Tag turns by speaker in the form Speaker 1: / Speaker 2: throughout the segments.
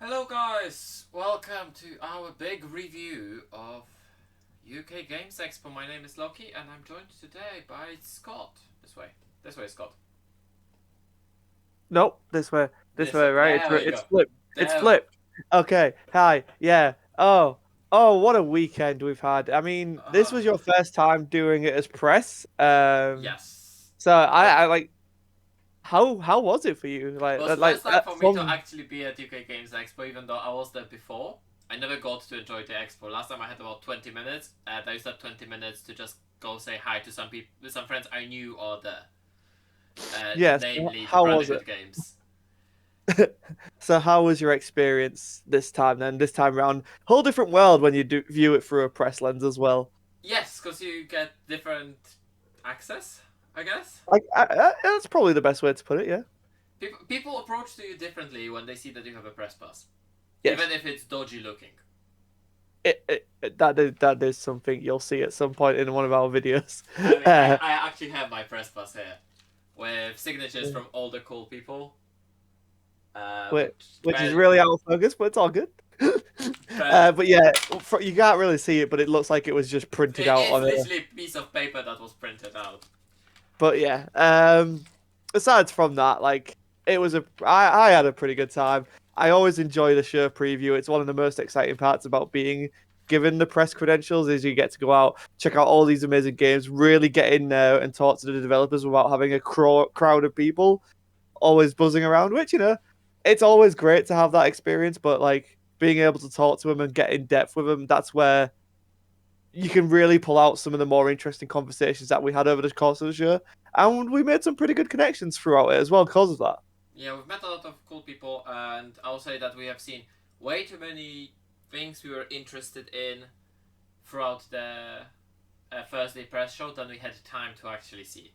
Speaker 1: Hello guys, welcome to our big review of UK Games Expo. My name is Loki and I'm joined today by Scott. This way Scott.
Speaker 2: Nope, this way. This
Speaker 1: This
Speaker 2: way,
Speaker 1: way,
Speaker 2: right? It's
Speaker 1: there we
Speaker 2: it's
Speaker 1: go.
Speaker 2: flipped. It's
Speaker 1: There,
Speaker 2: flipped. Okay. Hi. Yeah. Oh, what a weekend we've had. I mean, this
Speaker 1: uh,
Speaker 2: was your first time doing it as press.
Speaker 1: yes.
Speaker 2: So
Speaker 1: Well,
Speaker 2: I like how was it for you?
Speaker 1: it was first time for me to
Speaker 2: From
Speaker 1: actually be at UK Games Expo even though I was there before. I never got to enjoy the expo. Last time I had about 20 minutes and I used that 20 minutes to just go say hi to some people, some friends I knew are there.
Speaker 2: yes,
Speaker 1: Namely the
Speaker 2: how was
Speaker 1: Brotherhood
Speaker 2: it?
Speaker 1: Games.
Speaker 2: So how was your experience this time then? This time around, whole different world when you do view it through a press lens as well.
Speaker 1: Yes, because you get different access, I guess.
Speaker 2: That's probably the best way to put it. Yeah.
Speaker 1: People approach to you differently when they see that you have a press pass, even
Speaker 2: Yes.
Speaker 1: if it's dodgy looking.
Speaker 2: That is something you'll see at some point in one of our videos.
Speaker 1: I mean, I,
Speaker 2: Uh,
Speaker 1: I actually have my press pass here with signatures from all the cool people,
Speaker 2: which,
Speaker 1: which
Speaker 2: which is
Speaker 1: well,
Speaker 2: really out of focus, but it's all good.
Speaker 1: well,
Speaker 2: But yeah, you can't really see it, but it looks like it was just printed out
Speaker 1: it's
Speaker 2: on a.
Speaker 1: literally a piece of paper that was printed out.
Speaker 2: But yeah, aside from that, like I had a pretty good time. I always enjoy the show preview. It's one of the most exciting parts about being given the press credentials is you get to go out, check out all these amazing games, really get in there and talk to the developers without having a crowd of people always buzzing around, which, it's always great to have that experience, but like being able to talk to them and get in depth with them, that's where you can really pull out some of the more interesting conversations that we had over the course of the show. And we made some pretty good connections throughout it as well because of that.
Speaker 1: Yeah, we've met a lot of cool people, and I'll say that we have seen way too many things we were interested in throughout the Thursday press show than we had time to actually see.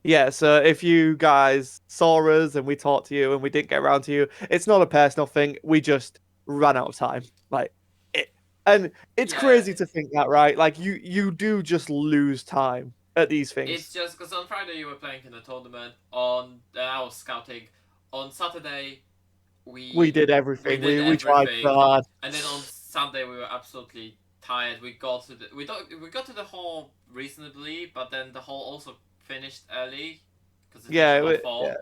Speaker 2: Yeah, so if you guys saw us and we talked to you and we didn't get around to you, it's not a personal thing. We just ran out of time. Like it, and it's
Speaker 1: Yeah,
Speaker 2: crazy to think that, right? Like you do just lose time at these
Speaker 1: it's
Speaker 2: things.
Speaker 1: just because on Friday you were playing in the tournament. On I was scouting. On Saturday
Speaker 2: We
Speaker 1: we
Speaker 2: did
Speaker 1: we
Speaker 2: everything.
Speaker 1: did
Speaker 2: We tried
Speaker 1: everything,
Speaker 2: so hard.
Speaker 1: and then on Sunday we were absolutely tired. We got to the hall reasonably, but then the hall also finished early because it finished
Speaker 2: Yeah,
Speaker 1: about
Speaker 2: yeah.
Speaker 1: 4,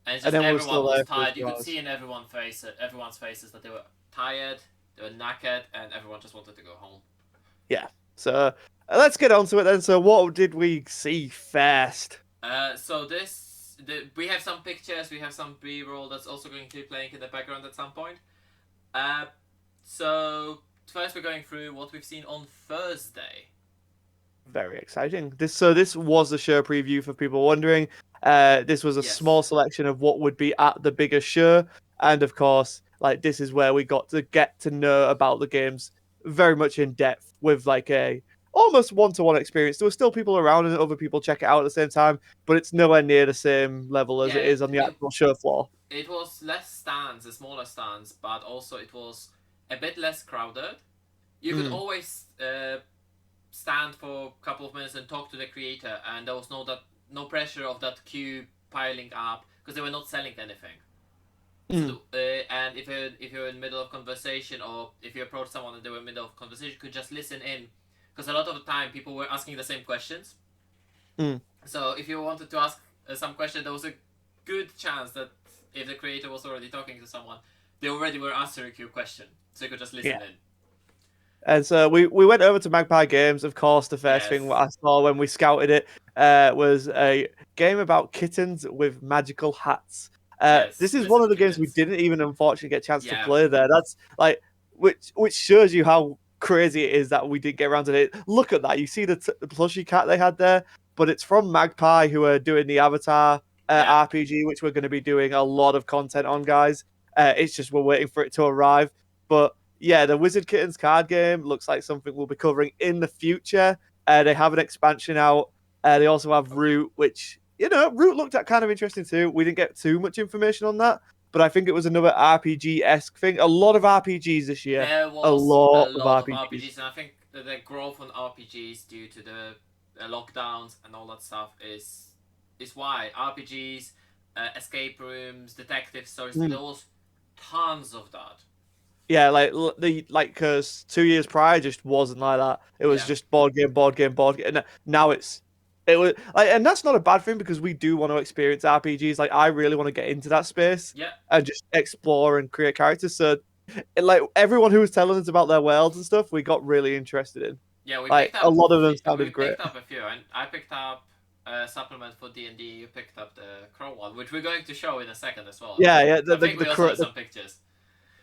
Speaker 1: and it's
Speaker 2: And
Speaker 1: just
Speaker 2: then we were
Speaker 1: everyone
Speaker 2: still
Speaker 1: was
Speaker 2: there for a
Speaker 1: tired. You
Speaker 2: few
Speaker 1: could
Speaker 2: hours.
Speaker 1: see in everyone's faces that they were tired, they were knackered, and everyone just wanted to go home.
Speaker 2: Yeah. So let's get on to it then. So what did we see first?
Speaker 1: So we have some pictures, we have some B-roll that's also going to be playing in the background at some point. Uh, so first we're going through what we've seen on Thursday.
Speaker 2: Very exciting. This was a show preview for people wondering. This was a
Speaker 1: Yes.
Speaker 2: small selection of what would be at the bigger show, and of course, like this is where we got to get to know about the games very much in depth with like a almost one-to-one experience. There were still people around and other people check it out at the same time, but it's nowhere near the same level as
Speaker 1: Yeah,
Speaker 2: it is on the actual show floor.
Speaker 1: it was less stands, a smaller stands, but also it was a bit less crowded. You could
Speaker 2: Mm,
Speaker 1: always stand for a couple of minutes and talk to the creator, and there was no pressure of that queue piling up because they were not selling anything. So
Speaker 2: mm.
Speaker 1: and if you're in the middle of conversation, or if you approach someone and they were in the middle of conversation, you could just listen in, because a lot of the time people were asking the same questions.
Speaker 2: Mm.
Speaker 1: So if you wanted to ask some question, there was a good chance that if the creator was already talking to someone, they already were answering your question, so you could just listen
Speaker 2: Yeah.
Speaker 1: in.
Speaker 2: And so we went over to Magpie Games. Of course, the first thing what
Speaker 1: Yes,
Speaker 2: I saw when we scouted it was a game about kittens with magical hats.
Speaker 1: yes,
Speaker 2: This is one of
Speaker 1: wizard
Speaker 2: the games we
Speaker 1: kittens.
Speaker 2: didn't even unfortunately get a chance to
Speaker 1: Yeah,
Speaker 2: play there. That's like which shows you how crazy it is that we didn't get around to it. Look at that! You see the plushie cat they had there, but it's from Magpie who are doing the Avatar
Speaker 1: yeah.
Speaker 2: RPG, which we're going to be doing a lot of content on, guys. It's just we're waiting for it to arrive, but yeah, the Wizard Kittens card game looks like something we'll be covering in the future. They have an expansion out. They also have Root, which, Root looked at kind of interesting too. We didn't get too much information on that, but I think it was another RPG esque thing. A lot of RPGs this year.
Speaker 1: There
Speaker 2: A
Speaker 1: was a
Speaker 2: lot of
Speaker 1: lot of
Speaker 2: RPGs.
Speaker 1: RPGs, and I think that the growth on RPGs due to the lockdowns and all that stuff is why RPGs, escape rooms, detective stories.
Speaker 2: Mm.
Speaker 1: There was tons of that.
Speaker 2: Yeah, because 2 years prior just wasn't like that. It was
Speaker 1: Yeah,
Speaker 2: just board game, board game, board game. And now it was like, and that's not a bad thing because we do want to experience RPGs. Like I really want to get into that space
Speaker 1: yeah,
Speaker 2: and just explore and create characters. So like everyone who was telling us about their worlds and stuff, we got really interested in.
Speaker 1: yeah.
Speaker 2: Like a lot of them
Speaker 1: We
Speaker 2: sounded great.
Speaker 1: picked up a few, and I picked up a supplement for D&D. You picked up the Crow one, which we're going to show in a second as well.
Speaker 2: Yeah, yeah.
Speaker 1: I think we also have
Speaker 2: The
Speaker 1: some pictures.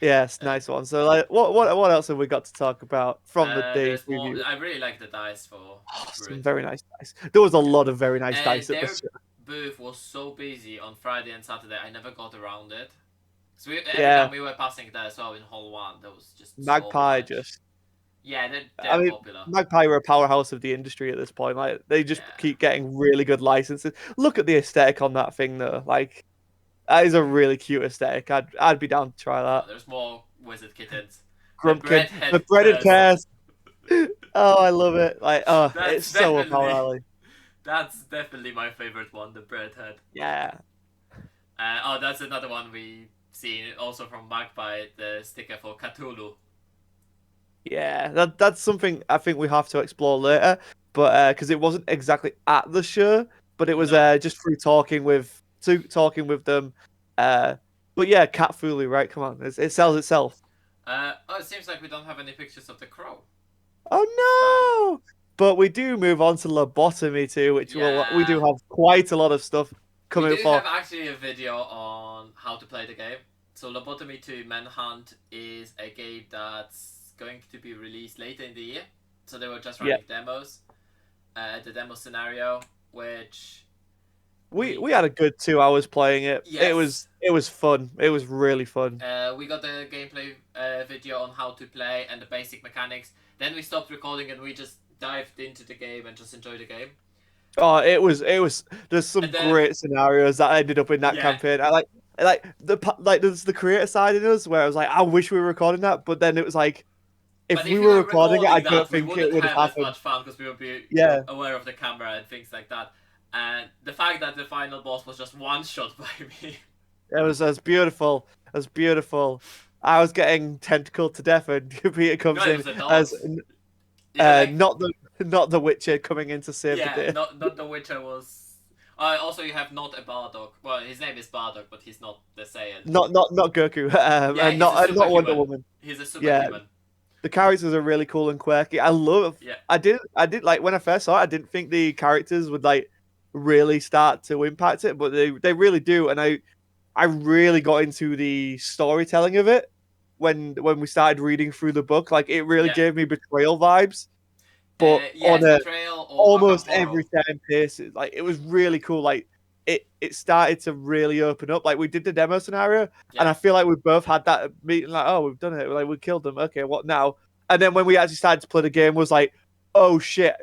Speaker 2: yes,
Speaker 1: Uh,
Speaker 2: nice one. So like, what else have we got to talk about from the day
Speaker 1: there's more.
Speaker 2: preview?
Speaker 1: I really like the dice for
Speaker 2: Oh, some
Speaker 1: Brute.
Speaker 2: very nice dice. There was a
Speaker 1: Yeah.
Speaker 2: lot of very nice dice at
Speaker 1: Their
Speaker 2: this show.
Speaker 1: booth was so busy on Friday and Saturday. I never got around it. So every
Speaker 2: Yeah,
Speaker 1: time we were passing there as well in Hall 1, there was just so
Speaker 2: Magpie
Speaker 1: much.
Speaker 2: just.
Speaker 1: Yeah,
Speaker 2: I
Speaker 1: they're
Speaker 2: mean,
Speaker 1: popular.
Speaker 2: Magpie were a powerhouse of the industry at this point. Like they just
Speaker 1: Yeah.
Speaker 2: keep getting really good licenses. Look at the aesthetic on that thing though. Like that is a really cute aesthetic. I'd be down to try
Speaker 1: Oh,
Speaker 2: that.
Speaker 1: there's more wizard kittens. The
Speaker 2: Grumpkin,
Speaker 1: breadhead
Speaker 2: the breaded
Speaker 1: curse.
Speaker 2: curse. Oh, I love it. Like, oh, it's
Speaker 1: That's
Speaker 2: so up our
Speaker 1: definitely
Speaker 2: alley.
Speaker 1: that's definitely my favorite one, the breadhead.
Speaker 2: Yeah,
Speaker 1: Oh, that's another one we seen also from Magpie, the sticker for Cthulhu.
Speaker 2: yeah. That's something I think we have to explore later. But because it wasn't exactly at the show, but it was
Speaker 1: No.
Speaker 2: just through talking with them. Uh, but yeah, Cat Foolery, right? Come on, it
Speaker 1: Yeah.
Speaker 2: sells itself.
Speaker 1: It seems like we don't have any pictures of the crow stand.
Speaker 2: Oh no! But we do move on to lobotomy too, which we
Speaker 1: Yeah.
Speaker 2: do have quite a lot of stuff
Speaker 1: We
Speaker 2: coming
Speaker 1: do
Speaker 2: up
Speaker 1: have
Speaker 2: for.
Speaker 1: actually a video on how to play the game. So Lobotomy 2 Manhunt is a game that's going to be released later in the year. So they were just
Speaker 2: Yeah,
Speaker 1: running demos. The demo scenario, which
Speaker 2: we
Speaker 1: we
Speaker 2: had a good 2 hours playing it.
Speaker 1: yes,
Speaker 2: It was fun. It was really fun.
Speaker 1: we got the gameplay video on how to play and the basic mechanics. Then we stopped recording and we just dived into the game and just enjoyed the game.
Speaker 2: Oh, it was. There's some
Speaker 1: And then
Speaker 2: great scenarios that ended up in that
Speaker 1: yeah,
Speaker 2: campaign. Like there's the creator side in us where I was like, I wish we were recording that, but then it was like, if
Speaker 1: but if
Speaker 2: we
Speaker 1: we
Speaker 2: were
Speaker 1: were
Speaker 2: recording it, I
Speaker 1: recording
Speaker 2: don't
Speaker 1: that, we
Speaker 2: think it
Speaker 1: wouldn't
Speaker 2: would have
Speaker 1: have as
Speaker 2: happened.
Speaker 1: much fun because we would be
Speaker 2: Yeah,
Speaker 1: aware of the camera and things like that. And the fact that the final boss was just one shot by me.
Speaker 2: it was as beautiful as beautiful. I was getting tentacled to death, and Peter
Speaker 1: No,
Speaker 2: comes
Speaker 1: it
Speaker 2: in
Speaker 1: was a dot.
Speaker 2: as
Speaker 1: Like
Speaker 2: not the Witcher coming in to save the
Speaker 1: yeah,
Speaker 2: day.
Speaker 1: not the Witcher was. Also, you have not a Bardock. Well, his name is Bardock, but he's not the Saiyan.
Speaker 2: Not Goku,
Speaker 1: Yeah,
Speaker 2: and
Speaker 1: he's a
Speaker 2: not Wonder
Speaker 1: superhuman.
Speaker 2: Woman.
Speaker 1: He's a
Speaker 2: Yeah,
Speaker 1: superhuman.
Speaker 2: the characters are really cool and quirky. I love.
Speaker 1: Yeah,
Speaker 2: I did like when I first saw it. I didn't think the characters would like really start to impact it, but they really do. And I really got into the storytelling of it when we started reading through the book. Like it really
Speaker 1: yeah.
Speaker 2: gave me betrayal vibes, but on
Speaker 1: Yes,
Speaker 2: a
Speaker 1: Betrayal or Arkham
Speaker 2: almost
Speaker 1: Horror.
Speaker 2: every 10 paces. Like it was really cool. Like it started to really open up. Like we did the demo scenario, and
Speaker 1: Yeah,
Speaker 2: I feel like we both had that meeting. Like, oh, we've done it. Like we killed them. Okay, what now? And then when we actually started to play the game, was like, oh shit,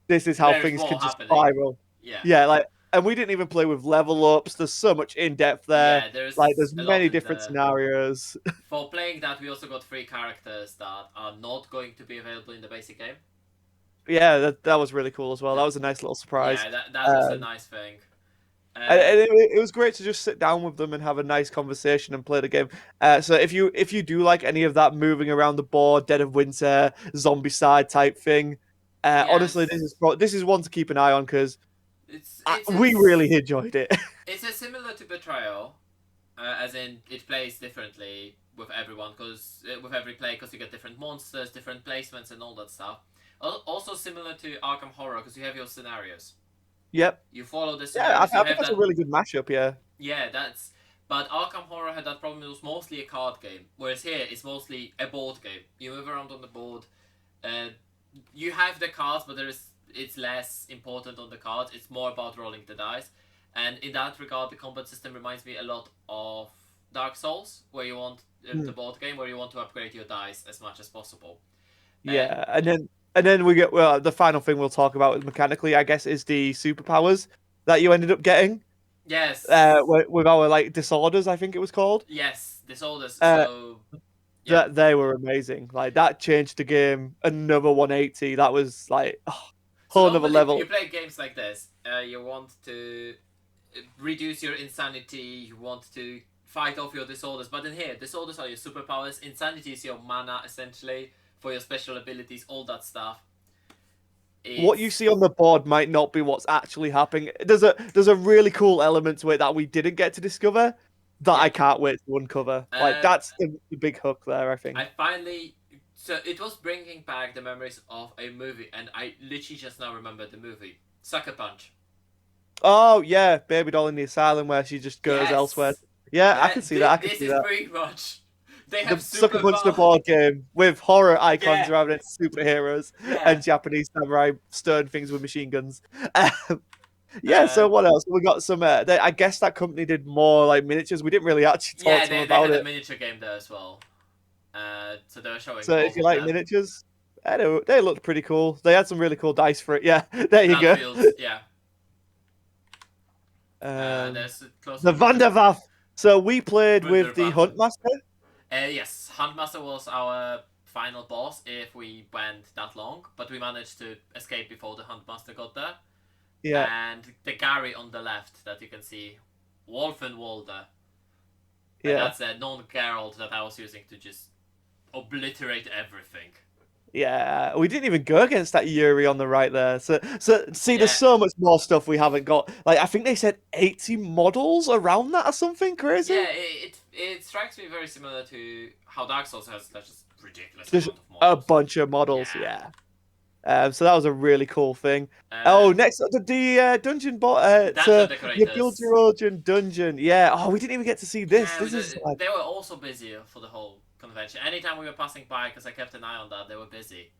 Speaker 2: this is how
Speaker 1: there's
Speaker 2: things
Speaker 1: more
Speaker 2: can just
Speaker 1: happening.
Speaker 2: spiral.
Speaker 1: Yeah,
Speaker 2: Yeah, like, and we didn't even play with level ups. There's so much in depth there.
Speaker 1: yeah.
Speaker 2: Like,
Speaker 1: There's
Speaker 2: there's
Speaker 1: a lot
Speaker 2: many
Speaker 1: in
Speaker 2: different
Speaker 1: the.
Speaker 2: scenarios.
Speaker 1: For playing that, we also got 3 characters that are not going to be available in the basic game.
Speaker 2: Yeah, that was really cool as well. That
Speaker 1: The,
Speaker 2: was a nice little surprise.
Speaker 1: yeah, that was a
Speaker 2: Um,
Speaker 1: nice thing.
Speaker 2: and
Speaker 1: And
Speaker 2: it was great to just sit down with them and have a nice conversation and play the game. So if you do like any of that moving around the board, Dead of Winter, zombie side type thing, honestly,
Speaker 1: yes,
Speaker 2: this is one to keep an eye on because
Speaker 1: it's
Speaker 2: we really enjoyed it.
Speaker 1: it's a similar to Betrayal, as in it plays differently with everyone because with every play because you get different monsters, different placements, and all that stuff. Also similar to Arkham Horror because you have your scenarios.
Speaker 2: Yep.
Speaker 1: You follow the
Speaker 2: Yeah,
Speaker 1: scenarios. You
Speaker 2: I think
Speaker 1: have
Speaker 2: that's a
Speaker 1: that.
Speaker 2: really good mashup. Yeah.
Speaker 1: Yeah, that's. But Arkham Horror had that problem. It was mostly a card game, whereas here it's mostly a board game. You move around on the board. Uh, you have the cards, but it's less important on the cards. It's more about rolling the dice. And in that regard, the combat system reminds me a lot of Dark Souls, where you want the board game, where you want to upgrade your dice as much as possible. And
Speaker 2: Yeah, and then we get the final thing we'll talk about mechanically, I guess, is the superpowers that you ended up getting.
Speaker 1: yes,
Speaker 2: With our like disorders, I think it was called.
Speaker 1: yes, disorders.
Speaker 2: Uh,
Speaker 1: So yeah.
Speaker 2: that they were amazing. Like that changed the game another 180. That was like
Speaker 1: So
Speaker 2: whole another
Speaker 1: normally
Speaker 2: level.
Speaker 1: you play games like this. You want to reduce your insanity. You want to fight off your disorders. But in here, disorders are your superpowers. Insanity is your mana, essentially, for your special abilities, all that stuff.
Speaker 2: What you
Speaker 1: It's
Speaker 2: see on the board might not be what's actually happening. There's a really cool element to it that we didn't get to discover that I
Speaker 1: yeah.
Speaker 2: can't wait to uncover. Like
Speaker 1: Uh,
Speaker 2: that's the big hook there, I
Speaker 1: I
Speaker 2: think.
Speaker 1: finally. So it was bringing back the memories of a movie, and I literally just now remember the movie Sucker Punch.
Speaker 2: Oh yeah, Baby Doll in the Asylum where she just goes elsewhere.
Speaker 1: Yes.
Speaker 2: Yeah, I
Speaker 1: Yeah.
Speaker 2: can see that. I can
Speaker 1: This
Speaker 2: see
Speaker 1: is
Speaker 2: that.
Speaker 1: pretty much. They have
Speaker 2: The Sucker Punch the
Speaker 1: superpower.
Speaker 2: board game with horror icons
Speaker 1: Yeah.
Speaker 2: around it, superheroes
Speaker 1: Yeah.
Speaker 2: and Japanese samurai stern things with machine guns. Yeah. So
Speaker 1: Um.
Speaker 2: what else? We got some. I guess that company did more like miniatures. We didn't really actually talk
Speaker 1: Yeah.
Speaker 2: to them
Speaker 1: They
Speaker 2: about
Speaker 1: had a
Speaker 2: it.
Speaker 1: miniature game there as well. So they were showing
Speaker 2: So if
Speaker 1: both
Speaker 2: you
Speaker 1: of
Speaker 2: like
Speaker 1: them.
Speaker 2: miniatures, I know they looked pretty cool. They had some really cool dice for it. Yeah, there you go.
Speaker 1: Landfields. Yeah.
Speaker 2: Um,
Speaker 1: There's a close
Speaker 2: the
Speaker 1: up picture.
Speaker 2: Vanderwaff. So we played with the
Speaker 1: Wunderwaffen.
Speaker 2: Huntmaster.
Speaker 1: Yes, Huntmaster was our final boss if we went that long, but we managed to escape before the Huntmaster got there.
Speaker 2: Yeah,
Speaker 1: And the Gary on the left that you can see, Wolfenwalder. And
Speaker 2: yeah.
Speaker 1: that's a non-Geralt that I was using to just obliterate everything.
Speaker 2: Yeah, we didn't even go against that Yuri on the right there. So see, there's
Speaker 1: Yeah,
Speaker 2: so much more stuff we haven't got. Like, I think they said 80 models around that or something crazy.
Speaker 1: yeah, it strikes me very similar to how Dark Souls has such a ridiculous
Speaker 2: Just
Speaker 1: amount of
Speaker 2: a
Speaker 1: models.
Speaker 2: bunch of models.
Speaker 1: Yeah.
Speaker 2: Yeah. So that was a really cool thing.
Speaker 1: Uh,
Speaker 2: Oh, next the dungeon bot.
Speaker 1: the dungeon
Speaker 2: So you build
Speaker 1: decorators.
Speaker 2: your own dungeon. Yeah. Oh, we didn't even get to see this.
Speaker 1: Yeah,
Speaker 2: This is like,
Speaker 1: they were also busy for the whole convention. Anytime we were passing by, because I kept an eye on that, they were busy.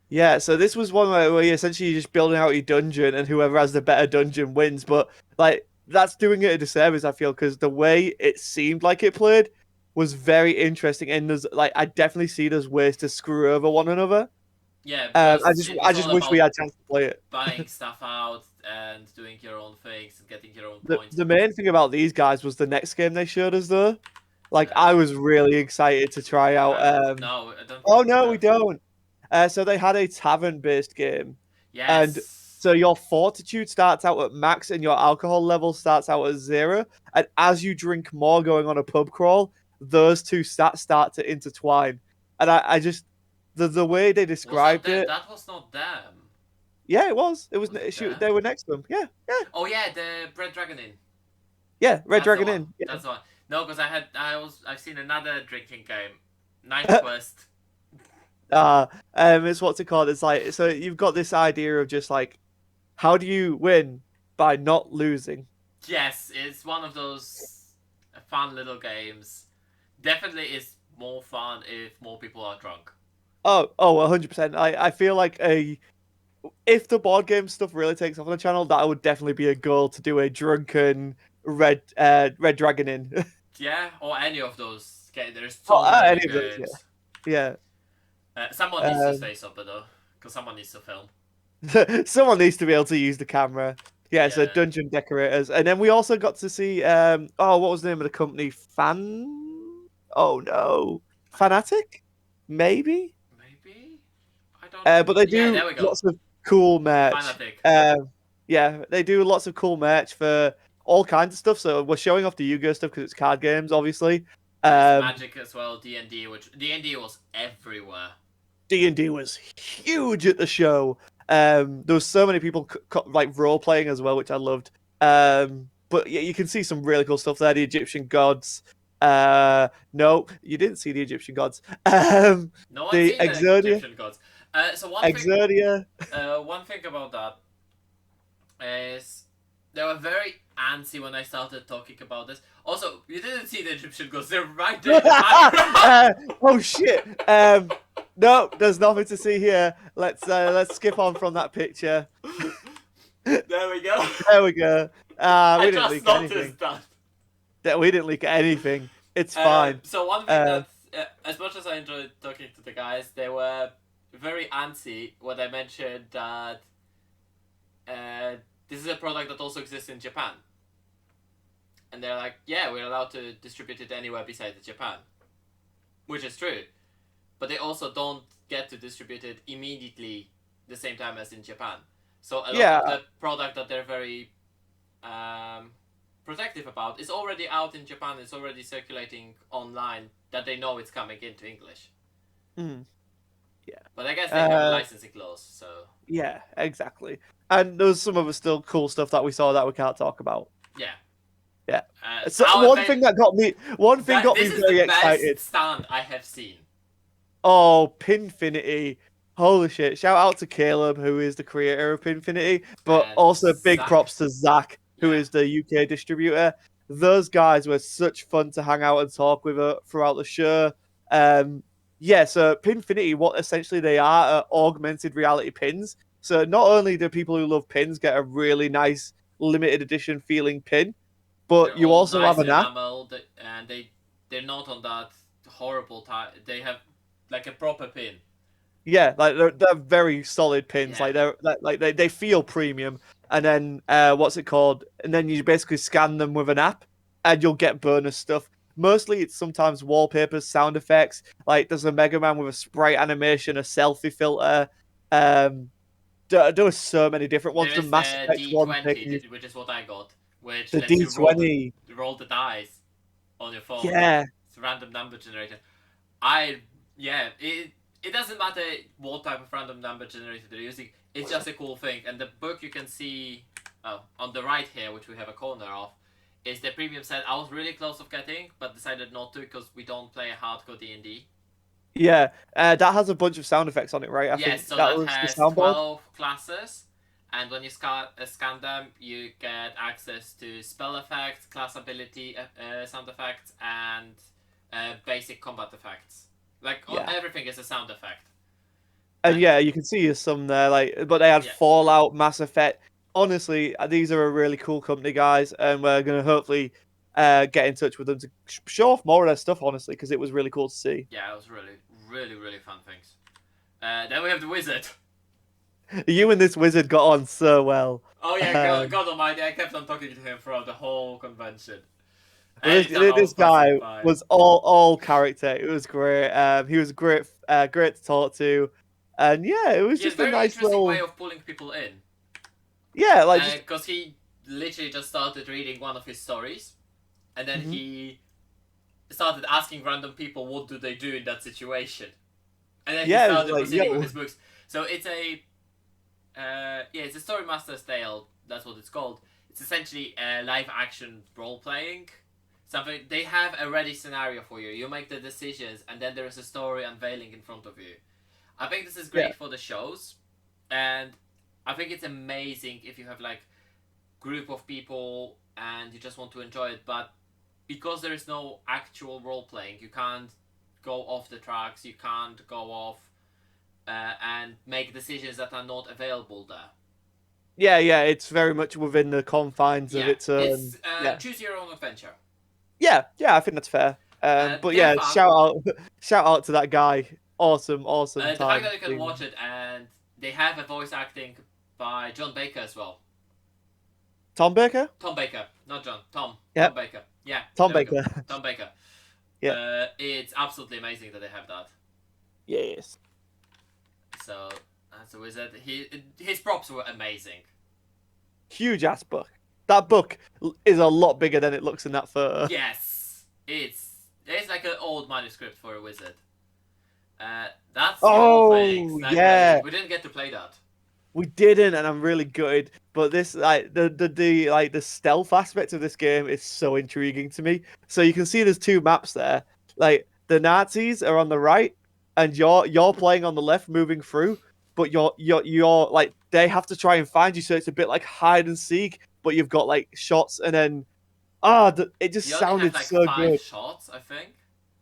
Speaker 2: yeah. So this was one where you essentially just building out your dungeon, and whoever has the better dungeon wins. But like that's doing it a disservice, I feel, because the way it seemed like it played was very interesting, and there's like I definitely see there's ways to screw over one another.
Speaker 1: Yeah,
Speaker 2: I
Speaker 1: because
Speaker 2: just I
Speaker 1: it's
Speaker 2: just
Speaker 1: all
Speaker 2: wish we
Speaker 1: about
Speaker 2: had a chance to play it.
Speaker 1: buying stuff out and doing your own things and getting your own
Speaker 2: The
Speaker 1: points.
Speaker 2: the main thing about these guys was the next game they showed us though. Like I
Speaker 1: Uh,
Speaker 2: was really excited to try out.
Speaker 1: no, I don't
Speaker 2: Oh
Speaker 1: think we
Speaker 2: no, we
Speaker 1: have.
Speaker 2: don't. So they had a tavern-based game, and
Speaker 1: Yes.
Speaker 2: so your fortitude starts out at max, and your alcohol level starts out at 0. And as you drink more, going on a pub crawl, those two stats start to intertwine. And I just the way they
Speaker 1: Was that
Speaker 2: described
Speaker 1: them?
Speaker 2: it,
Speaker 1: That was not them.
Speaker 2: yeah, it was. It was.
Speaker 1: Was it
Speaker 2: Shoot,
Speaker 1: them?
Speaker 2: they were next to them. Yeah, yeah,
Speaker 1: Oh yeah, the Bread Dragon Inn.
Speaker 2: yeah. Red
Speaker 1: That's the
Speaker 2: Dragon
Speaker 1: one.
Speaker 2: Inn. Yeah.
Speaker 1: That's the one. No, because I've seen another drinking game, Ninth Quest.
Speaker 2: It's what's it called? It's like so you've got this idea of just like how do you win by not losing?
Speaker 1: Yes, it's one of those fun little games. Definitely is more fun if more people are drunk.
Speaker 2: Oh, 100%. I feel like a if the board game stuff really takes off on the channel, that would definitely be a goal to do a drunken red dragon in.
Speaker 1: Yeah, or any of those. Okay, there's
Speaker 2: Oh,
Speaker 1: so many
Speaker 2: any of those,
Speaker 1: games.
Speaker 2: yeah.
Speaker 1: Someone needs to
Speaker 2: Um,
Speaker 1: say something though, because someone needs to film.
Speaker 2: someone needs to be able to use the camera. Yeah, so
Speaker 1: Yeah.
Speaker 2: dungeon decorators, and then we also got to see oh, what was the name of the company? Oh no, Fanatic, maybe.
Speaker 1: Maybe? I don't
Speaker 2: But they
Speaker 1: Yeah,
Speaker 2: do
Speaker 1: there we go.
Speaker 2: lots of cool merch.
Speaker 1: Fanatic.
Speaker 2: Yeah, they do lots of cool merch for all kinds of stuff. So we're showing off the Yu-Gi-Oh stuff because it's card games, obviously.
Speaker 1: There's
Speaker 2: Um,
Speaker 1: Magic as well, D&D, which D&D was everywhere.
Speaker 2: D&D was huge at the show. There was so many people like role playing as well, which I loved. But yeah, you can see some really cool stuff there. The Egyptian gods. No, you didn't see the Egyptian gods.
Speaker 1: No one's
Speaker 2: The
Speaker 1: seen the
Speaker 2: Exodia,
Speaker 1: Egyptian gods. So
Speaker 2: Exodia.
Speaker 1: one thing about that is they were very antsy when I started talking about this. Also, you didn't see the Egyptian gods; they're right there in the background.
Speaker 2: Oh shit. No, there's nothing to see here. Let's skip on from that picture.
Speaker 1: There we go.
Speaker 2: There we go.
Speaker 1: I
Speaker 2: We didn't
Speaker 1: just
Speaker 2: leak
Speaker 1: noticed
Speaker 2: anything.
Speaker 1: that.
Speaker 2: We didn't leak anything. It's fine.
Speaker 1: So one thing
Speaker 2: Uh,
Speaker 1: that, as much as I enjoyed talking to the guys, they were very antsy when I mentioned that this is a product that also exists in Japan. And they're like, yeah, we're allowed to distribute it anywhere besides Japan. Which is true. But they also don't get to distribute it immediately the same time as in Japan. So a lot
Speaker 2: yeah.
Speaker 1: of the product that they're very protective about. It's already out in Japan. It's already circulating online that they know it's coming into English.
Speaker 2: Mm, yeah.
Speaker 1: But I guess they have a
Speaker 2: Uh,
Speaker 1: licensing clause, so
Speaker 2: yeah, exactly. And there's some of the still cool stuff that we saw that we can't talk about.
Speaker 1: yeah.
Speaker 2: Yeah. So
Speaker 1: Our
Speaker 2: one
Speaker 1: event,
Speaker 2: thing that got me, one thing
Speaker 1: that
Speaker 2: got me
Speaker 1: this is the
Speaker 2: very excited.
Speaker 1: best stand I have seen.
Speaker 2: Oh, Pinfinity. Holy shit. Shout out to Caleb, who is the creator of Pinfinity, but
Speaker 1: And
Speaker 2: also big
Speaker 1: Zach,
Speaker 2: props to Zach, who
Speaker 1: yeah,
Speaker 2: is the UK distributor. Those guys were such fun to hang out and talk with throughout the show. Um, yeah, so Pinfinity, what essentially they are augmented reality pins. So not only do people who love pins get a really nice limited edition feeling pin, but
Speaker 1: they're
Speaker 2: you
Speaker 1: all
Speaker 2: also have
Speaker 1: nice
Speaker 2: an app.
Speaker 1: enamel, and they're not on that horrible type. They have like a proper pin.
Speaker 2: Yeah, like they're very solid pins.
Speaker 1: Yeah,
Speaker 2: Like they feel premium. And then what's it called? And then you basically scan them with an app, and you'll get bonus stuff. Mostly, it's sometimes wallpapers, sound effects. Like there's a Mega Man with a sprite animation, a selfie filter. Um, there were so many different ones.
Speaker 1: there
Speaker 2: The
Speaker 1: is
Speaker 2: Mass
Speaker 1: the
Speaker 2: Effect one taking you
Speaker 1: D20, which is what I got, which
Speaker 2: the
Speaker 1: lets you roll
Speaker 2: D20.
Speaker 1: roll the dice on your phone.
Speaker 2: Yeah,
Speaker 1: It's a random number generator. I yeah, it doesn't matter what type of random number generator they're using. It's just a cool thing. And the book you can see, on the right here, which we have a corner of, is the premium set. I was really close of getting, but decided not to because we don't play a hardcore D&D.
Speaker 2: yeah. That has a bunch of sound effects on it, right? I
Speaker 1: Yes,
Speaker 2: think
Speaker 1: so
Speaker 2: that
Speaker 1: that
Speaker 2: was the
Speaker 1: has
Speaker 2: soundboard.
Speaker 1: 12 classes, and when you scan them, you get access to spell effects, class ability sound effects, and basic combat effects. Like
Speaker 2: Yeah.
Speaker 1: everything is a sound effect.
Speaker 2: And yeah, you can see some there, like, but they had
Speaker 1: Yeah,
Speaker 2: Fallout, Mass Effect. Honestly, these are a really cool company, guys, and we're gonna hopefully get in touch with them to show off more of their stuff. Honestly, because it was really cool to see.
Speaker 1: yeah, it was really, really, really fun things. Then we have the wizard.
Speaker 2: You and this wizard got on so well.
Speaker 1: Oh yeah,
Speaker 2: Um,
Speaker 1: God Almighty! I kept on talking to him throughout the whole convention.
Speaker 2: this
Speaker 1: Anytime I was
Speaker 2: this
Speaker 1: passing
Speaker 2: guy
Speaker 1: by.
Speaker 2: was all character. It was great. He was great, great to talk to, and yeah, it was
Speaker 1: He has a
Speaker 2: just a
Speaker 1: very
Speaker 2: nice
Speaker 1: interesting way
Speaker 2: little
Speaker 1: of pulling people in.
Speaker 2: yeah, like just
Speaker 1: Because he literally just started reading one of his stories, and then
Speaker 2: mhm.
Speaker 1: he started asking random people what do they do in that situation, and then he
Speaker 2: Yeah, it was
Speaker 1: started
Speaker 2: like
Speaker 1: proceeding with
Speaker 2: yo,
Speaker 1: his books. So it's a it's a story master's tale. That's what it's called. It's essentially a live action role playing. Something they have a ready scenario for you. You make the decisions, and then there is a story unveiling in front of you. I think this is
Speaker 2: yeah,
Speaker 1: great for the shows, and I think it's amazing if you have like group of people and you just want to enjoy it. But because there is no actual role playing, you can't go off the tracks. You can't go off and make decisions that are not available there.
Speaker 2: yeah. It's very much within the confines of
Speaker 1: Yeah,
Speaker 2: its
Speaker 1: it's
Speaker 2: own. Yeah,
Speaker 1: choose your own adventure.
Speaker 2: yeah. I think that's fair. But
Speaker 1: They're
Speaker 2: yeah,
Speaker 1: fun.
Speaker 2: shout out to that guy. Awesome
Speaker 1: The fact
Speaker 2: time.
Speaker 1: that you can watch it and they have a voice acting by John Baker as well.
Speaker 2: Tom Baker.
Speaker 1: Tom Baker, not John. Tom
Speaker 2: Yep,
Speaker 1: Baker. Yeah,
Speaker 2: Tom
Speaker 1: there we go.
Speaker 2: Baker.
Speaker 1: Tom Baker.
Speaker 2: Yeah,
Speaker 1: It's absolutely amazing that they have that.
Speaker 2: yes.
Speaker 1: So that's a wizard. His props were amazing.
Speaker 2: Huge ass book. That book is a lot bigger than it looks in that photo.
Speaker 1: Yes, it's like an old manuscript for a wizard. That's small things.
Speaker 2: Oh
Speaker 1: Like
Speaker 2: yeah,
Speaker 1: we didn't get to play that.
Speaker 2: we didn't, and I'm really gutted. But this, like the like the stealth aspect of this game is so intriguing to me. So you can see there's two maps there. Like the Nazis are on the right, and you're playing on the left, moving through. But you're like they have to try and find you, so it's a bit like hide and seek. But you've got like shots, and then it just
Speaker 1: You only have
Speaker 2: sounded
Speaker 1: like
Speaker 2: so
Speaker 1: five
Speaker 2: good.
Speaker 1: shots, I think.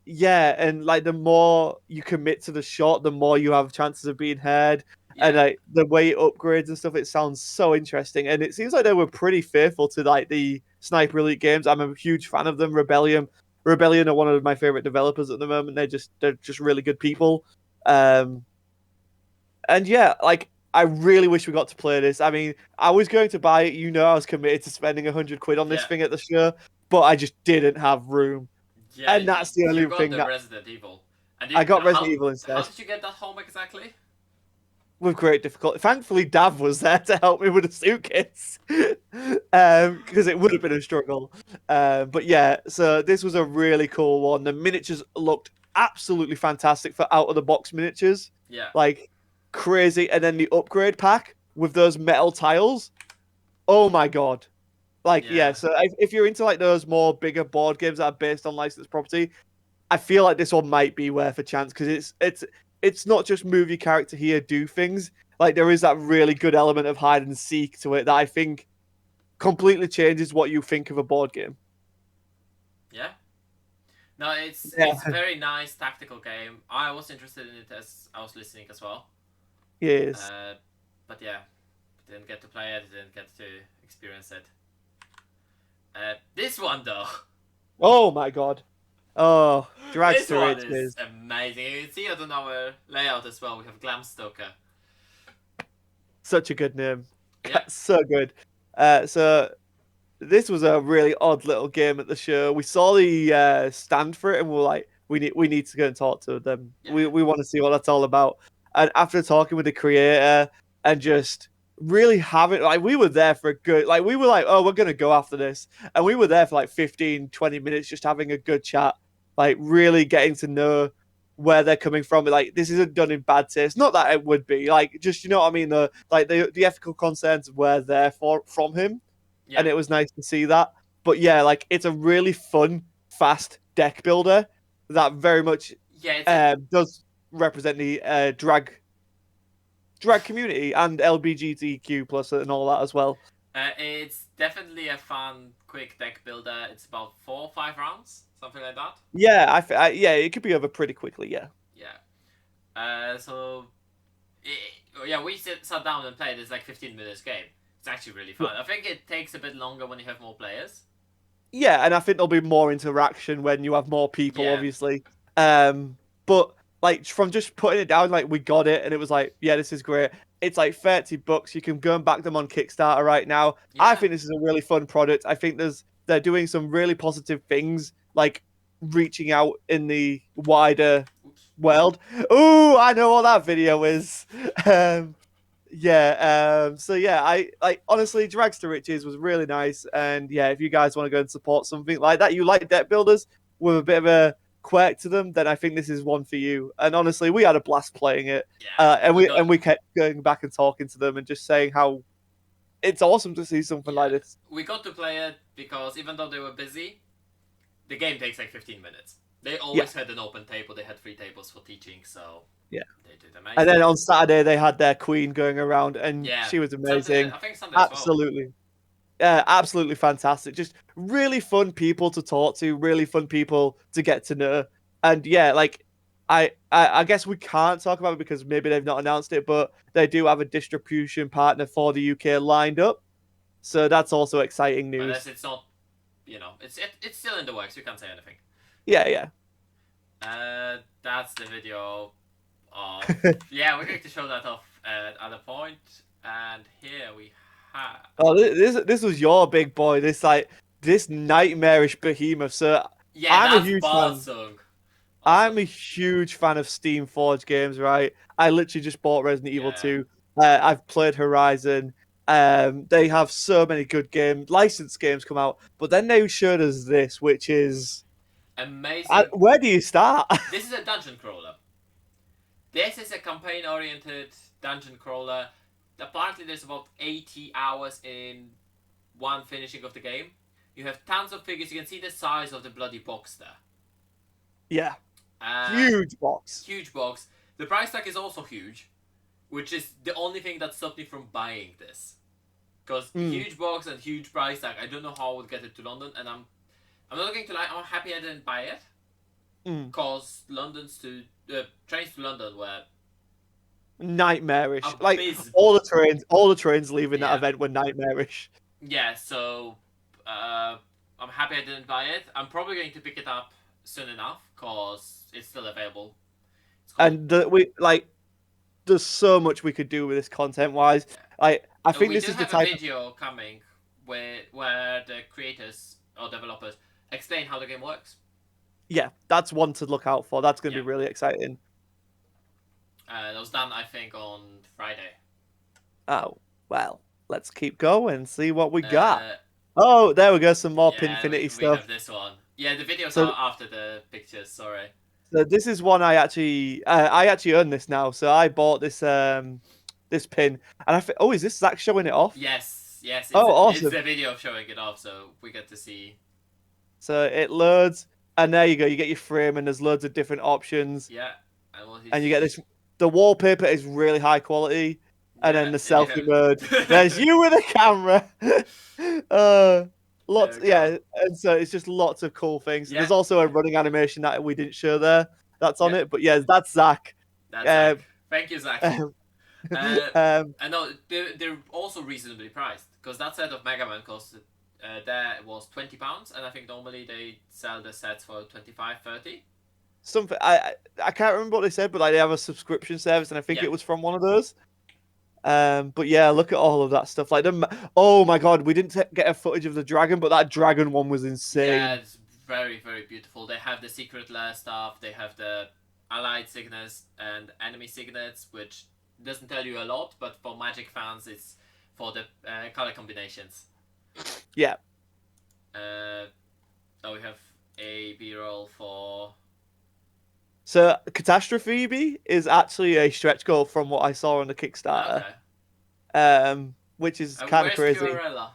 Speaker 2: Yeah, and like the more you commit to the shot, the more you have chances of being heard. And
Speaker 1: Yeah,
Speaker 2: like the way it upgrades and stuff, it sounds so interesting. And it seems like they were pretty faithful to like the Sniper Elite games. I'm a huge fan of them. Rebellion are one of my favorite developers at the moment. They're just really good people. Um, and yeah, like I really wish we got to play this. I mean, I was going to buy it. You know, I was committed to spending 100 quid on this
Speaker 1: yeah,
Speaker 2: thing at the show, but I just didn't have room.
Speaker 1: yeah.
Speaker 2: And that's the
Speaker 1: You
Speaker 2: only
Speaker 1: got
Speaker 2: thing
Speaker 1: the
Speaker 2: that
Speaker 1: Resident Evil, and
Speaker 2: I got Resident Evil
Speaker 1: how
Speaker 2: instead.
Speaker 1: did you get that home exactly?
Speaker 2: with great difficulty. Thankfully, Dav was there to help me with the suitcase because it would have been a struggle. But yeah, so this was a really cool one. The miniatures looked absolutely fantastic for out of the box miniatures,
Speaker 1: Yeah,
Speaker 2: like crazy. And then the upgrade pack with those metal tiles. Oh my god! Like yeah,
Speaker 1: yeah,
Speaker 2: so if you're into like those more bigger board games that are based on licensed property, I feel like this one might be worth a chance because it's not just move your character here, do things. Like there is that really good element of hide and seek to it that I think completely changes what you think of a board game.
Speaker 1: yeah. No, it's a
Speaker 2: Yeah,
Speaker 1: very nice tactical game. I was interested in it as I was listening as well.
Speaker 2: yes.
Speaker 1: Uh, but yeah, didn't get to play it. Didn't get to experience it. This one though,
Speaker 2: Oh my god. Oh, drags
Speaker 1: this
Speaker 2: to
Speaker 1: one is
Speaker 2: riches.
Speaker 1: amazing. You can see it on our layout as well. We have Glamstoker.
Speaker 2: Such a good name.
Speaker 1: Yeah,
Speaker 2: So good. So this was a really odd little game at the show. We saw the stand for it, and we are like, we need to go and talk to them.
Speaker 1: yeah,
Speaker 2: We want to see what that's all about. And after talking with the creator and just really having like we were there for a good like we were like, oh, we're gonna go after this, and we were there for like 15-20 minutes just having a good chat, like really getting to know where they're coming from. Like this isn't done in bad taste. Not that it would be. Like just you know what I mean. The ethical concerns were there for from him,
Speaker 1: yeah,
Speaker 2: and it was nice to see that. But yeah, like it's a really fun, fast deck builder that very much
Speaker 1: yeah. It's a
Speaker 2: does represent the drag community and LGBTQ plus and all that as well.
Speaker 1: it's definitely a fun, quick deck builder. It's about 4 or 5 rounds, something like that.
Speaker 2: Yeah, yeah, it could be over pretty quickly. Yeah,
Speaker 1: Yeah. So yeah, we sat down and played. It's like 15 minutes game. It's actually really
Speaker 2: yeah,
Speaker 1: fun. I think it takes a bit longer when you have more players.
Speaker 2: yeah, and I think there'll be more interaction when you have more people,
Speaker 1: Yeah,
Speaker 2: obviously. But like from just putting it down, like we got it, and it was like, yeah, this is great. It's like $30. You can go and back them on Kickstarter right now. I
Speaker 1: yeah.
Speaker 2: think this is a really fun product. I think they're doing some really positive things, like reaching out in the wider
Speaker 1: Oops.
Speaker 2: world. Oh, I know what that video is. Um, yeah. So yeah, I like honestly, Drags to Riches was really nice, and yeah, if you guys want to go and support something like that, you like deck builders with a bit of a quirk to them, then I think this is one for you. And honestly, we had a blast playing it,
Speaker 1: Yeah,
Speaker 2: and
Speaker 1: we
Speaker 2: we
Speaker 1: got
Speaker 2: and we kept going back and talking to them and just saying how it's awesome to see something like
Speaker 1: yeah
Speaker 2: this.
Speaker 1: we got to play it because even though they were busy, the game takes like 15 minutes. They
Speaker 2: Yeah,
Speaker 1: always had an open table. They had 3 tables for teaching, so
Speaker 2: yeah.
Speaker 1: they did
Speaker 2: And
Speaker 1: amazing.
Speaker 2: then on Saturday they had their queen going around, and
Speaker 1: Yeah,
Speaker 2: she was
Speaker 1: Sunday.
Speaker 2: amazing.
Speaker 1: I think Sunday as well.
Speaker 2: Absolutely. Absolutely fantastic. Just really fun people to talk to, really fun people to get to know. And yeah, like I guess we can't talk about it because maybe they've not announced it, but they do have a distribution partner for the UK lined up. So that's also exciting
Speaker 1: But as
Speaker 2: news.
Speaker 1: it's not, it's still in the works. We can't say anything.
Speaker 2: Yeah, yeah.
Speaker 1: That's the video of yeah. We're going to show that off at a point, and here we have
Speaker 2: Oh, this was your big boy. This nightmarish behemoth. So
Speaker 1: yeah.
Speaker 2: I'm a
Speaker 1: That's
Speaker 2: huge fan.
Speaker 1: Balsung. Also,
Speaker 2: I'm a huge fan of Steam Forge games, right? I literally just bought Resident Evil
Speaker 1: yeah,
Speaker 2: 2. I've played Horizon. They have so many good games, licensed games come out, but then they showed us this, which is
Speaker 1: amazing.
Speaker 2: where do you start?
Speaker 1: This is a dungeon crawler. This is a campaign-oriented dungeon crawler. Apparently, there's about 80 hours in one finishing of the game. You have tons of figures. You can see the size of the bloody box there.
Speaker 2: Yeah,
Speaker 1: Uh,
Speaker 2: huge box.
Speaker 1: Huge box. The price tag is also huge, which is the only thing that stopped me from buying this. Because
Speaker 2: Mm.
Speaker 1: huge box and huge price tag. I don't know how I would get it to London, and I'm not going to lie. I'm happy I didn't buy it
Speaker 2: Mm.
Speaker 1: because trains to London were
Speaker 2: Nightmarish. Like
Speaker 1: abysmal.
Speaker 2: all the trains leaving that
Speaker 1: Yeah,
Speaker 2: event were nightmarish.
Speaker 1: yeah. So I'm happy I didn't buy it. I'm probably going to pick it up soon enough because it's still available. It's called
Speaker 2: And we like there's so much we could do with this content wise.
Speaker 1: yeah.
Speaker 2: I think
Speaker 1: We
Speaker 2: this
Speaker 1: do
Speaker 2: is the
Speaker 1: have a
Speaker 2: type.
Speaker 1: video coming where the creators or developers explain how the game works.
Speaker 2: Yeah, that's one to look out for. That's going to
Speaker 1: Yeah.
Speaker 2: be really exciting.
Speaker 1: That was done, I think, on Friday.
Speaker 2: Oh, well, let's keep going, see what we got.
Speaker 1: Uh,
Speaker 2: Oh, there we go, some more
Speaker 1: yeah,
Speaker 2: Pinfinity
Speaker 1: we have
Speaker 2: stuff.
Speaker 1: this one. Yeah, the videos
Speaker 2: So,
Speaker 1: are after the pictures. Sorry.
Speaker 2: so this is one I actually own this now. So I bought this pin, and oh, is this Zach showing it off?
Speaker 1: Yes, yes,
Speaker 2: Oh,
Speaker 1: it's
Speaker 2: awesome.
Speaker 1: the video of showing it off, so we get to see.
Speaker 2: So it loads, and there you go. You get your frame, and there's loads of different options,
Speaker 1: Yeah, and what
Speaker 2: and you
Speaker 1: is
Speaker 2: get this. The wallpaper is really high quality, and
Speaker 1: yeah,
Speaker 2: then the
Speaker 1: and you
Speaker 2: selfie mode.
Speaker 1: have
Speaker 2: There's you with a camera. uh,
Speaker 1: there
Speaker 2: lots,
Speaker 1: we go.
Speaker 2: yeah, and so it's just lots of cool things.
Speaker 1: Yeah,
Speaker 2: There's also a running animation that we didn't show there. That's on
Speaker 1: yeah,
Speaker 2: it, but yeah, that's Zach.
Speaker 1: that's
Speaker 2: Uh,
Speaker 1: Zach. Thank you, Zach.
Speaker 2: um, um,
Speaker 1: I know they're also reasonably priced because that set of Mega Man cost there was £20, and I think normally they sell the sets for 25, 30.
Speaker 2: something I can't remember what they said, but like they have a subscription service, and I think
Speaker 1: Yeah,
Speaker 2: it was from one of those. But yeah, look at all of that stuff. Like them. Oh my god, we didn't get a footage of the dragon, but that dragon one was
Speaker 1: yeah,
Speaker 2: insane.
Speaker 1: it's very, very beautiful. They have the secret lair stuff. They have the allied signets and enemy signets, which doesn't tell you a lot, but for Magic fans, it's for the color combinations.
Speaker 2: Yeah.
Speaker 1: So we have a B-roll for
Speaker 2: So Catastrophe is actually a stretch goal from what I saw on the Kickstarter.
Speaker 1: okay.
Speaker 2: Which is kind of
Speaker 1: Where's
Speaker 2: crazy.
Speaker 1: Curarella?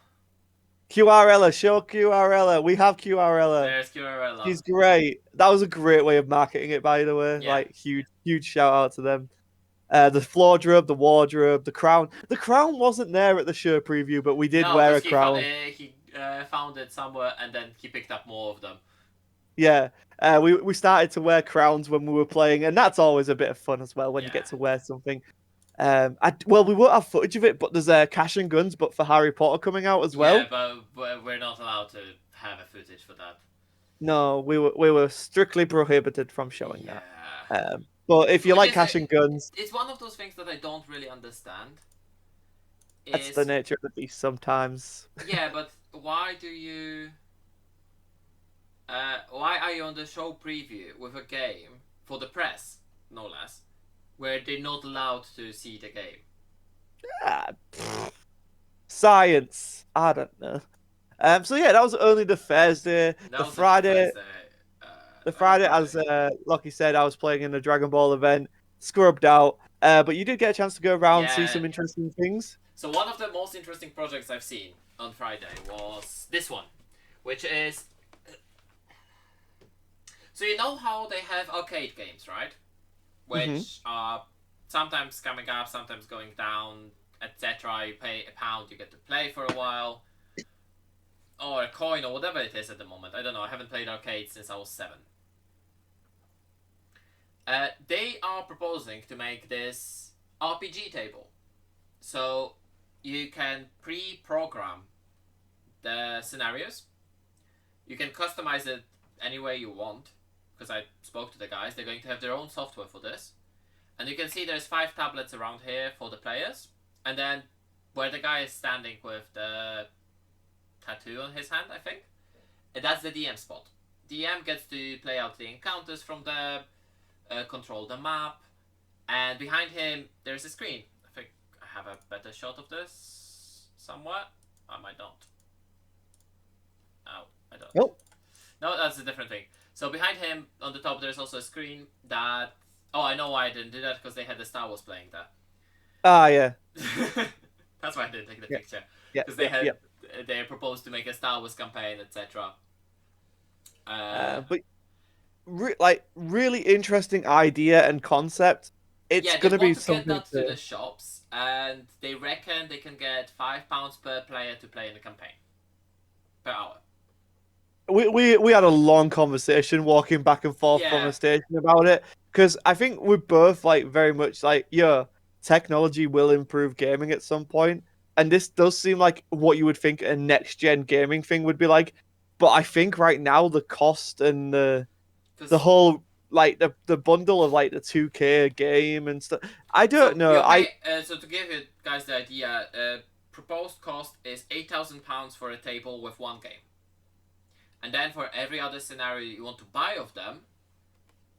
Speaker 2: QRella, show QRella. We have QRella.
Speaker 1: There's Curarella.
Speaker 2: She's great. That was a great way of marketing it, by the way.
Speaker 1: Yeah.
Speaker 2: Like huge shout out to them. The wardrobe, the wardrobe, the crown. The crown wasn't there at the show preview, but we did
Speaker 1: No,
Speaker 2: wear a
Speaker 1: because
Speaker 2: crown.
Speaker 1: he found it somewhere and then he picked up more of them.
Speaker 2: Yeah. We started to wear crowns when we were playing, and that's always a bit of fun as well when you
Speaker 1: Yeah.
Speaker 2: get to wear something. We won't have footage of it, but there's Cash and Guns, but for Harry Potter coming out as well.
Speaker 1: Yeah, but we're not allowed to have a footage for that.
Speaker 2: No, we were strictly prohibited from showing
Speaker 1: Yeah.
Speaker 2: that. But if you
Speaker 1: Which
Speaker 2: like
Speaker 1: is
Speaker 2: Cash and Guns,
Speaker 1: it's one of those things that I don't really understand.
Speaker 2: that's the
Speaker 1: Is
Speaker 2: nature of the beast sometimes.
Speaker 1: yeah, but why do you? Why are you on the show preview with a game for the press, no less, where they're not allowed to see the game?
Speaker 2: Ah, science. I don't know. So yeah, that was only the Thursday.
Speaker 1: That
Speaker 2: The
Speaker 1: was the
Speaker 2: Friday,
Speaker 1: Thursday.
Speaker 2: the
Speaker 1: On the
Speaker 2: Friday,
Speaker 1: Friday.
Speaker 2: as Lockie said, I was playing in the Dragon Ball event, scrubbed out. But you did get a chance to go around, see
Speaker 1: Yeah.
Speaker 2: some interesting things.
Speaker 1: So one of the most interesting projects I've seen on Friday was this one, which is. So you know how they have arcade games, right? Which are sometimes coming up, sometimes going down, etc. You pay £1, you get to play for a while, or a coin, or whatever it is at the moment. I don't know. I haven't played arcade since I was 7. They are proposing to make this RPG table, so you can pre-program the scenarios. You can customize it any way you want. Because I spoke to the guys, they're going to have their own software for this. And you can see there's 5 tablets around here for the players. And then where the guy is standing with the tattoo on his hand, I think, that's the DM spot. DM gets to play out the encounters from there, control the map, and behind him there's a screen. I think I have a better shot of this somewhere. I might not. Oh, I don't.
Speaker 2: Nope.
Speaker 1: No, that's a different thing. So behind him, on the top, there's also a screen that... Oh, I know why I didn't do that, because they had the Star Wars playing there.
Speaker 2: Ah, yeah.
Speaker 1: That's why I didn't take the picture.
Speaker 2: Yeah.
Speaker 1: Because they proposed to make a Star Wars campaign, etc.
Speaker 2: But really interesting idea and concept. It's
Speaker 1: yeah,
Speaker 2: gonna
Speaker 1: they
Speaker 2: be
Speaker 1: want to get
Speaker 2: something
Speaker 1: that to the shops, and they reckon they can get £5 per player to play in the campaign. Per hour.
Speaker 2: We had a long conversation walking back and forth from
Speaker 1: Yeah.
Speaker 2: the station about it because I think we're both like very much like, yeah, technology will improve gaming at some point, and this does seem like what you would think a next gen gaming thing would be like. But I think right now the cost and the whole like the bundle of like the 2K game and stuff. I don't know.
Speaker 1: So to give you guys the idea, proposed cost is £8,000 for a table with one game. And then for every other scenario you want to buy of them,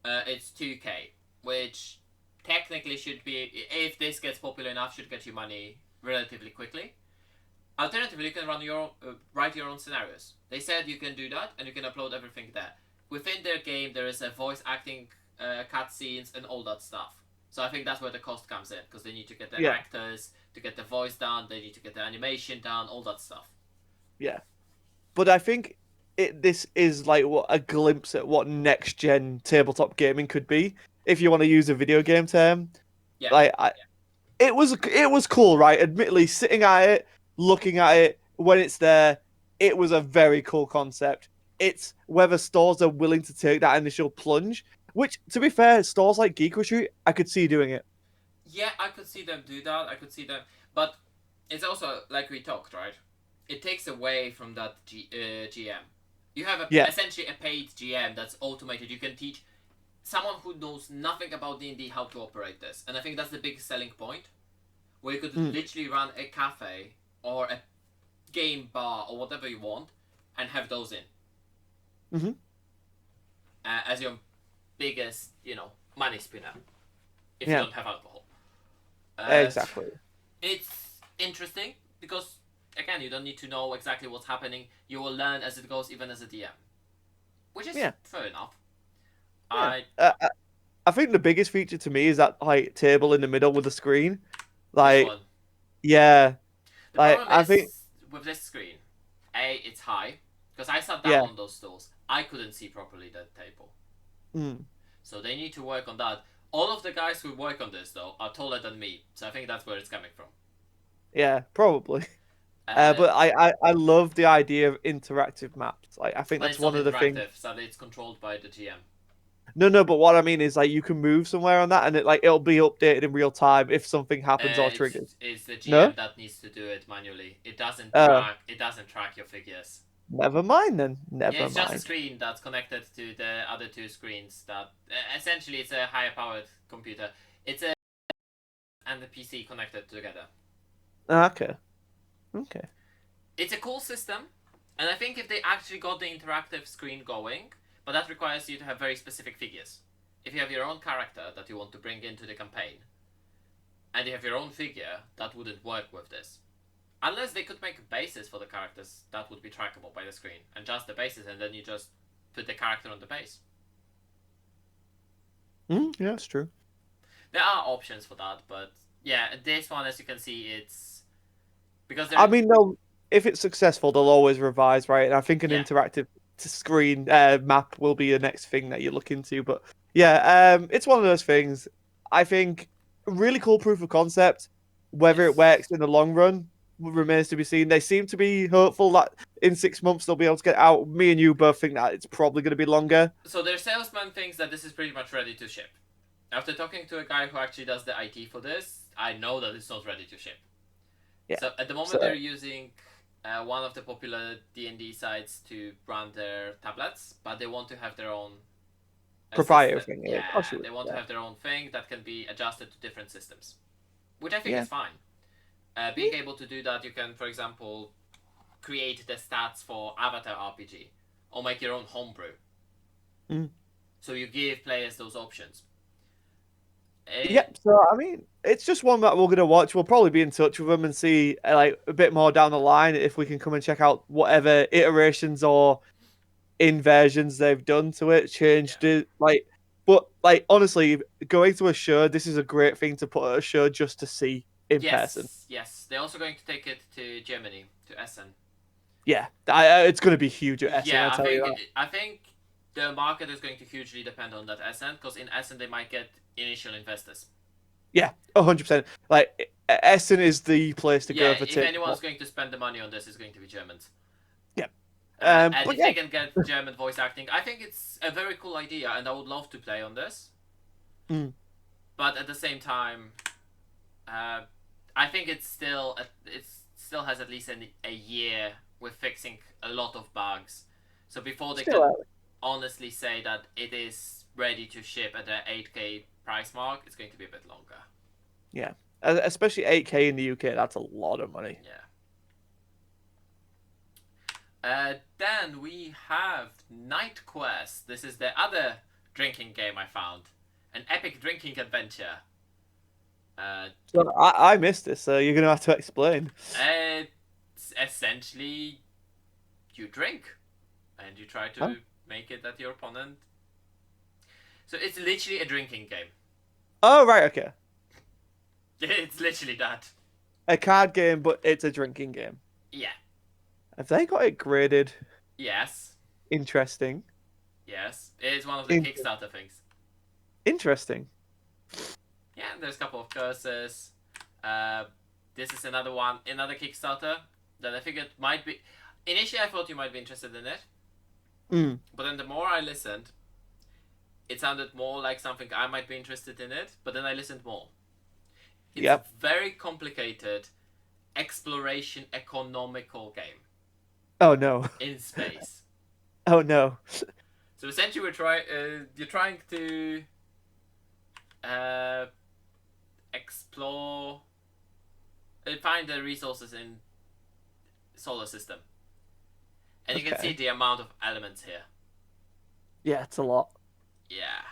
Speaker 1: it's 2K, which technically should be, if this gets popular enough, should get you money relatively quickly. Alternatively, you can write your own scenarios. They said you can do that, and you can upload everything there. Within their game, there is a voice acting, cutscenes, and all that stuff. So I think that's where the cost comes in, because they need to get the
Speaker 2: Yeah.
Speaker 1: actors to get the voice done, they need to get the animation done, all that stuff.
Speaker 2: Yeah. But I think this is like what a glimpse at what next gen tabletop gaming could be, if you want to use a video game term.
Speaker 1: Yeah.
Speaker 2: Like it was cool, right? Admittedly, sitting at it, looking at it when it's there, it was a very cool concept. It's whether stores are willing to take that initial plunge, which, to be fair, stores like Geek Retreat, I could see doing it.
Speaker 1: Yeah, I could see them do that. I could see them, but it's also like we talked, right? It takes away from that GM. You have
Speaker 2: Yeah.
Speaker 1: essentially a paid GM that's automated. You can teach someone who knows nothing about D&D how to operate this, and I think that's the big selling point, where you could literally run a cafe or a game bar or whatever you want, and have those in as your biggest, money spinner. If you don't have alcohol.
Speaker 2: Exactly.
Speaker 1: It's interesting because, again, you don't need to know exactly what's happening. You will learn as it goes, even as a DM, which is fair enough.
Speaker 2: Yeah. I think the biggest feature to me is that like table in the middle with the screen. Like,
Speaker 1: this one.
Speaker 2: yeah.
Speaker 1: The
Speaker 2: Like,
Speaker 1: problem
Speaker 2: I
Speaker 1: is
Speaker 2: think
Speaker 1: with this screen, it's high because I sat down on those stools. I couldn't see properly that table. So they need to work on that. All of the guys who work on this, though, are taller than me, so I think that's where it's coming from.
Speaker 2: Yeah, probably. But I love the idea of interactive maps. Like, I think that's one of the things.
Speaker 1: So it's controlled by the GM.
Speaker 2: No, but what I mean is like you can move somewhere on that, and it'll be updated in real time if something happens or triggers.
Speaker 1: It's the GM
Speaker 2: No?
Speaker 1: that needs to do it manually. It doesn't track. It doesn't track your figures.
Speaker 2: Never mind then. Never
Speaker 1: Yeah, it's
Speaker 2: mind.
Speaker 1: just a screen that's connected to the other two screens. That essentially it's a higher powered computer. It's a and the PC connected together.
Speaker 2: Okay.
Speaker 1: It's a cool system, and I think if they actually got the interactive screen going, but that requires you to have very specific figures. If you have your own character that you want to bring into the campaign, and you have your own figure, that wouldn't work with this. Unless they could make bases for the characters that would be trackable by the screen, and just the bases, and then you just put the character on the base.
Speaker 2: Yeah, that's true.
Speaker 1: There are options for that, but yeah, this one, as you can see, it's because
Speaker 2: I mean, if it's successful, they'll always revise, right? And I think an interactive screen map will be the next thing that you look into. But yeah, it's one of those things. I think really cool proof of concept. Whether it works in the long run remains to be seen. They seem to be hopeful that in 6 months they'll be able to get out. Me and you both think that it's probably going to be longer.
Speaker 1: So their salesman thinks that this is pretty much ready to ship. After talking to a guy who actually does the IT for this, I know that it's not ready to ship.
Speaker 2: Yeah.
Speaker 1: So at the moment they're using one of the popular D&D sites to run their tablets, but they want to have their own
Speaker 2: proprietary thing.
Speaker 1: Yeah, they want to have their own thing that can be adjusted to different systems, which I think is fine. Being able to do that, you can, for example, create the stats for Avatar RPG or make your own homebrew. So you give players those options.
Speaker 2: So I mean, it's just one that we're gonna watch. We'll probably be in touch with them and see like a bit more down the line if we can come and check out whatever iterations or inversions they've done to it, changed it. But honestly, going to a show, this is a great thing to put at a show just to see in person.
Speaker 1: Yes, they're also going to take it to Germany, to Essen.
Speaker 2: Yeah, it's going to be huge at Essen.
Speaker 1: Yeah, I think the market is going to hugely depend on that Essen, because in Essen they might get initial investors.
Speaker 2: Yeah, 100%. Like Essen is the place to go for.
Speaker 1: If anyone's going to spend the money on this, it's going to be Germans.
Speaker 2: Yeah.
Speaker 1: And if they can get German voice acting, I think it's a very cool idea, and I would love to play on this. But at the same time, I think it still has at least a year with fixing a lot of bugs. So before they can honestly say that it is ready to ship at the 8K price mark, it's going to be a bit longer.
Speaker 2: Yeah, especially 8K in the UK. That's a lot of money.
Speaker 1: Yeah. Then we have Night Quest. This is the other drinking game I found. An epic drinking adventure. Uh,
Speaker 2: So I missed this, so you're gonna have to explain.
Speaker 1: it's essentially you drink and you try
Speaker 2: Huh?
Speaker 1: to make it that your opponent. So it's literally a drinking game.
Speaker 2: Oh right, okay.
Speaker 1: It's literally that.
Speaker 2: A card game, but it's a drinking game.
Speaker 1: Yeah.
Speaker 2: Have they got it graded?
Speaker 1: Yes.
Speaker 2: Interesting.
Speaker 1: Yes. It's one of the
Speaker 2: In-
Speaker 1: Kickstarter things.
Speaker 2: Interesting.
Speaker 1: Yeah, there's a couple of curses. Uh, this is another one, another Kickstarter that I figured might be. Initially, I thought you might be interested in it,
Speaker 2: Mm.
Speaker 1: but then the more I listened, it sounded more like something I might be interested in it. But then I listened more. It's a
Speaker 2: Yep.
Speaker 1: very complicated exploration economical game
Speaker 2: Oh no.
Speaker 1: in space.
Speaker 2: Oh no.
Speaker 1: So essentially, you're trying to uh, explore, find the resources in solar system, and you can see
Speaker 2: Okay.
Speaker 1: the amount of elements here.
Speaker 2: Yeah, it's a lot.
Speaker 1: Yeah,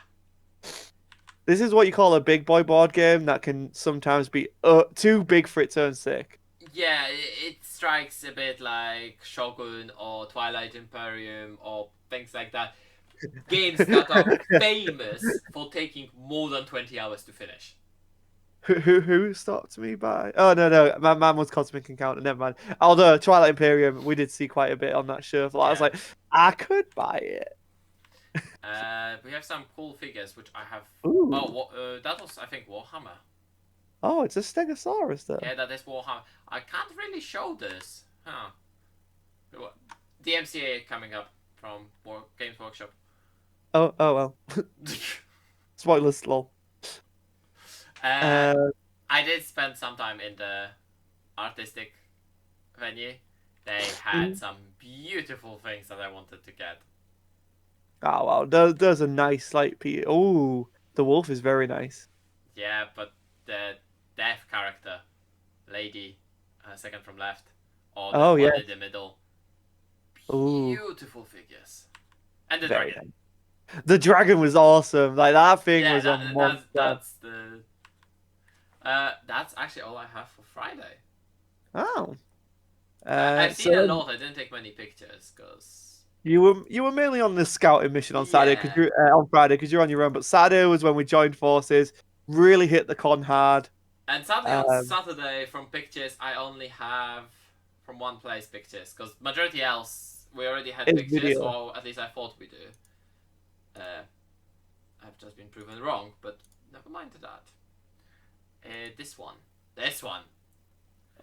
Speaker 2: This is what you call a big boy board game that can sometimes be too big for its own sake.
Speaker 1: yeah, it strikes a bit like Shogun or Twilight Imperium or things like that. Games that are famous for taking more than 20 hours to finish.
Speaker 2: Who stopped me by? Oh no, my man was Cosmic Encounter. Never mind. Although Twilight Imperium, we did see quite a bit on that show. I was
Speaker 1: Yeah.
Speaker 2: like, I could buy it.
Speaker 1: We have some cool figures which I have.
Speaker 2: Ooh.
Speaker 1: Oh, that was I think Warhammer.
Speaker 2: Oh, it's a Stegosaurus though.
Speaker 1: Yeah, that is Warhammer. I can't really show this. Huh. DMCA coming up from Games Workshop.
Speaker 2: Oh well. Spoilers, lol.
Speaker 1: uh,
Speaker 2: Uh,
Speaker 1: I did spend some time in the artistic venue. They had
Speaker 2: mm.
Speaker 1: some beautiful things that I wanted to get.
Speaker 2: Oh wow, there's a nice like Oh, the wolf is very nice.
Speaker 1: Yeah, but the deaf character, lady, second from left, or the
Speaker 2: Oh yeah.
Speaker 1: one in the middle,
Speaker 2: Ooh,
Speaker 1: beautiful figures. And the
Speaker 2: very
Speaker 1: dragon.
Speaker 2: nice. The dragon was awesome. Like that thing
Speaker 1: Yeah,
Speaker 2: was a
Speaker 1: that's
Speaker 2: monster.
Speaker 1: that's the. That's actually all I have for Friday.
Speaker 2: Oh.
Speaker 1: I've
Speaker 2: So
Speaker 1: seen a
Speaker 2: then
Speaker 1: lot. I didn't take many pictures because
Speaker 2: you were mainly on the scouting mission on Saturday because
Speaker 1: yeah.
Speaker 2: you on Friday because you're on your own. But Saturday was when we joined forces, really hit the con hard.
Speaker 1: And sadly on
Speaker 2: Um,
Speaker 1: Saturday from pictures I only have from one place pictures because majority else we already had
Speaker 2: is
Speaker 1: pictures
Speaker 2: video.
Speaker 1: or at least I thought we do. Uh, I've just been proven wrong, but never mind that. This one.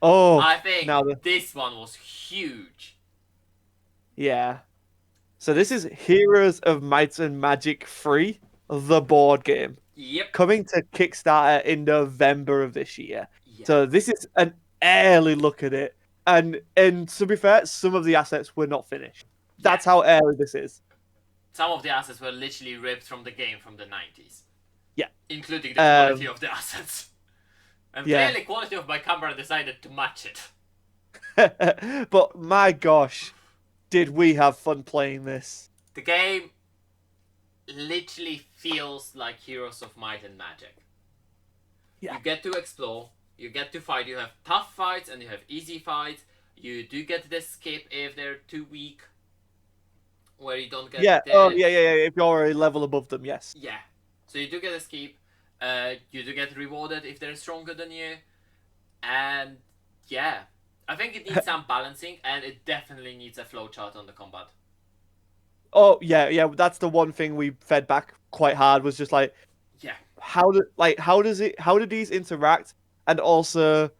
Speaker 2: Oh,
Speaker 1: I think
Speaker 2: now the
Speaker 1: this one was huge.
Speaker 2: yeah. So this is Heroes of Might and Magic 3, the board game,
Speaker 1: Yep.
Speaker 2: coming to Kickstarter in November of this year.
Speaker 1: Yeah.
Speaker 2: So this is an early look at it. And to be fair, some of the assets were not finished. That's how early this is.
Speaker 1: Some of the assets were literally ripped from the game from the 90s,
Speaker 2: Yeah.
Speaker 1: including the quality
Speaker 2: Um,
Speaker 1: of the assets. And
Speaker 2: yeah.
Speaker 1: clearly, quality of my camera decided to match it.
Speaker 2: But my gosh, did we have fun playing this?
Speaker 1: The game literally feels like Heroes of Might and Magic.
Speaker 2: Yeah.
Speaker 1: You get to explore, you get to fight, you have tough fights and you have easy fights. You do get the skip if they're too weak, where you don't get
Speaker 2: Yeah.
Speaker 1: the.
Speaker 2: Oh, yeah. If you're a level above them, yes.
Speaker 1: Yeah. So you do get a skip, you do get rewarded if they're stronger than you, and yeah. I think it needs some balancing, and it definitely needs a flowchart on the combat.
Speaker 2: Oh, yeah. That's the one thing we fed back quite hard was just like,
Speaker 1: Yeah.
Speaker 2: how do these interact, and also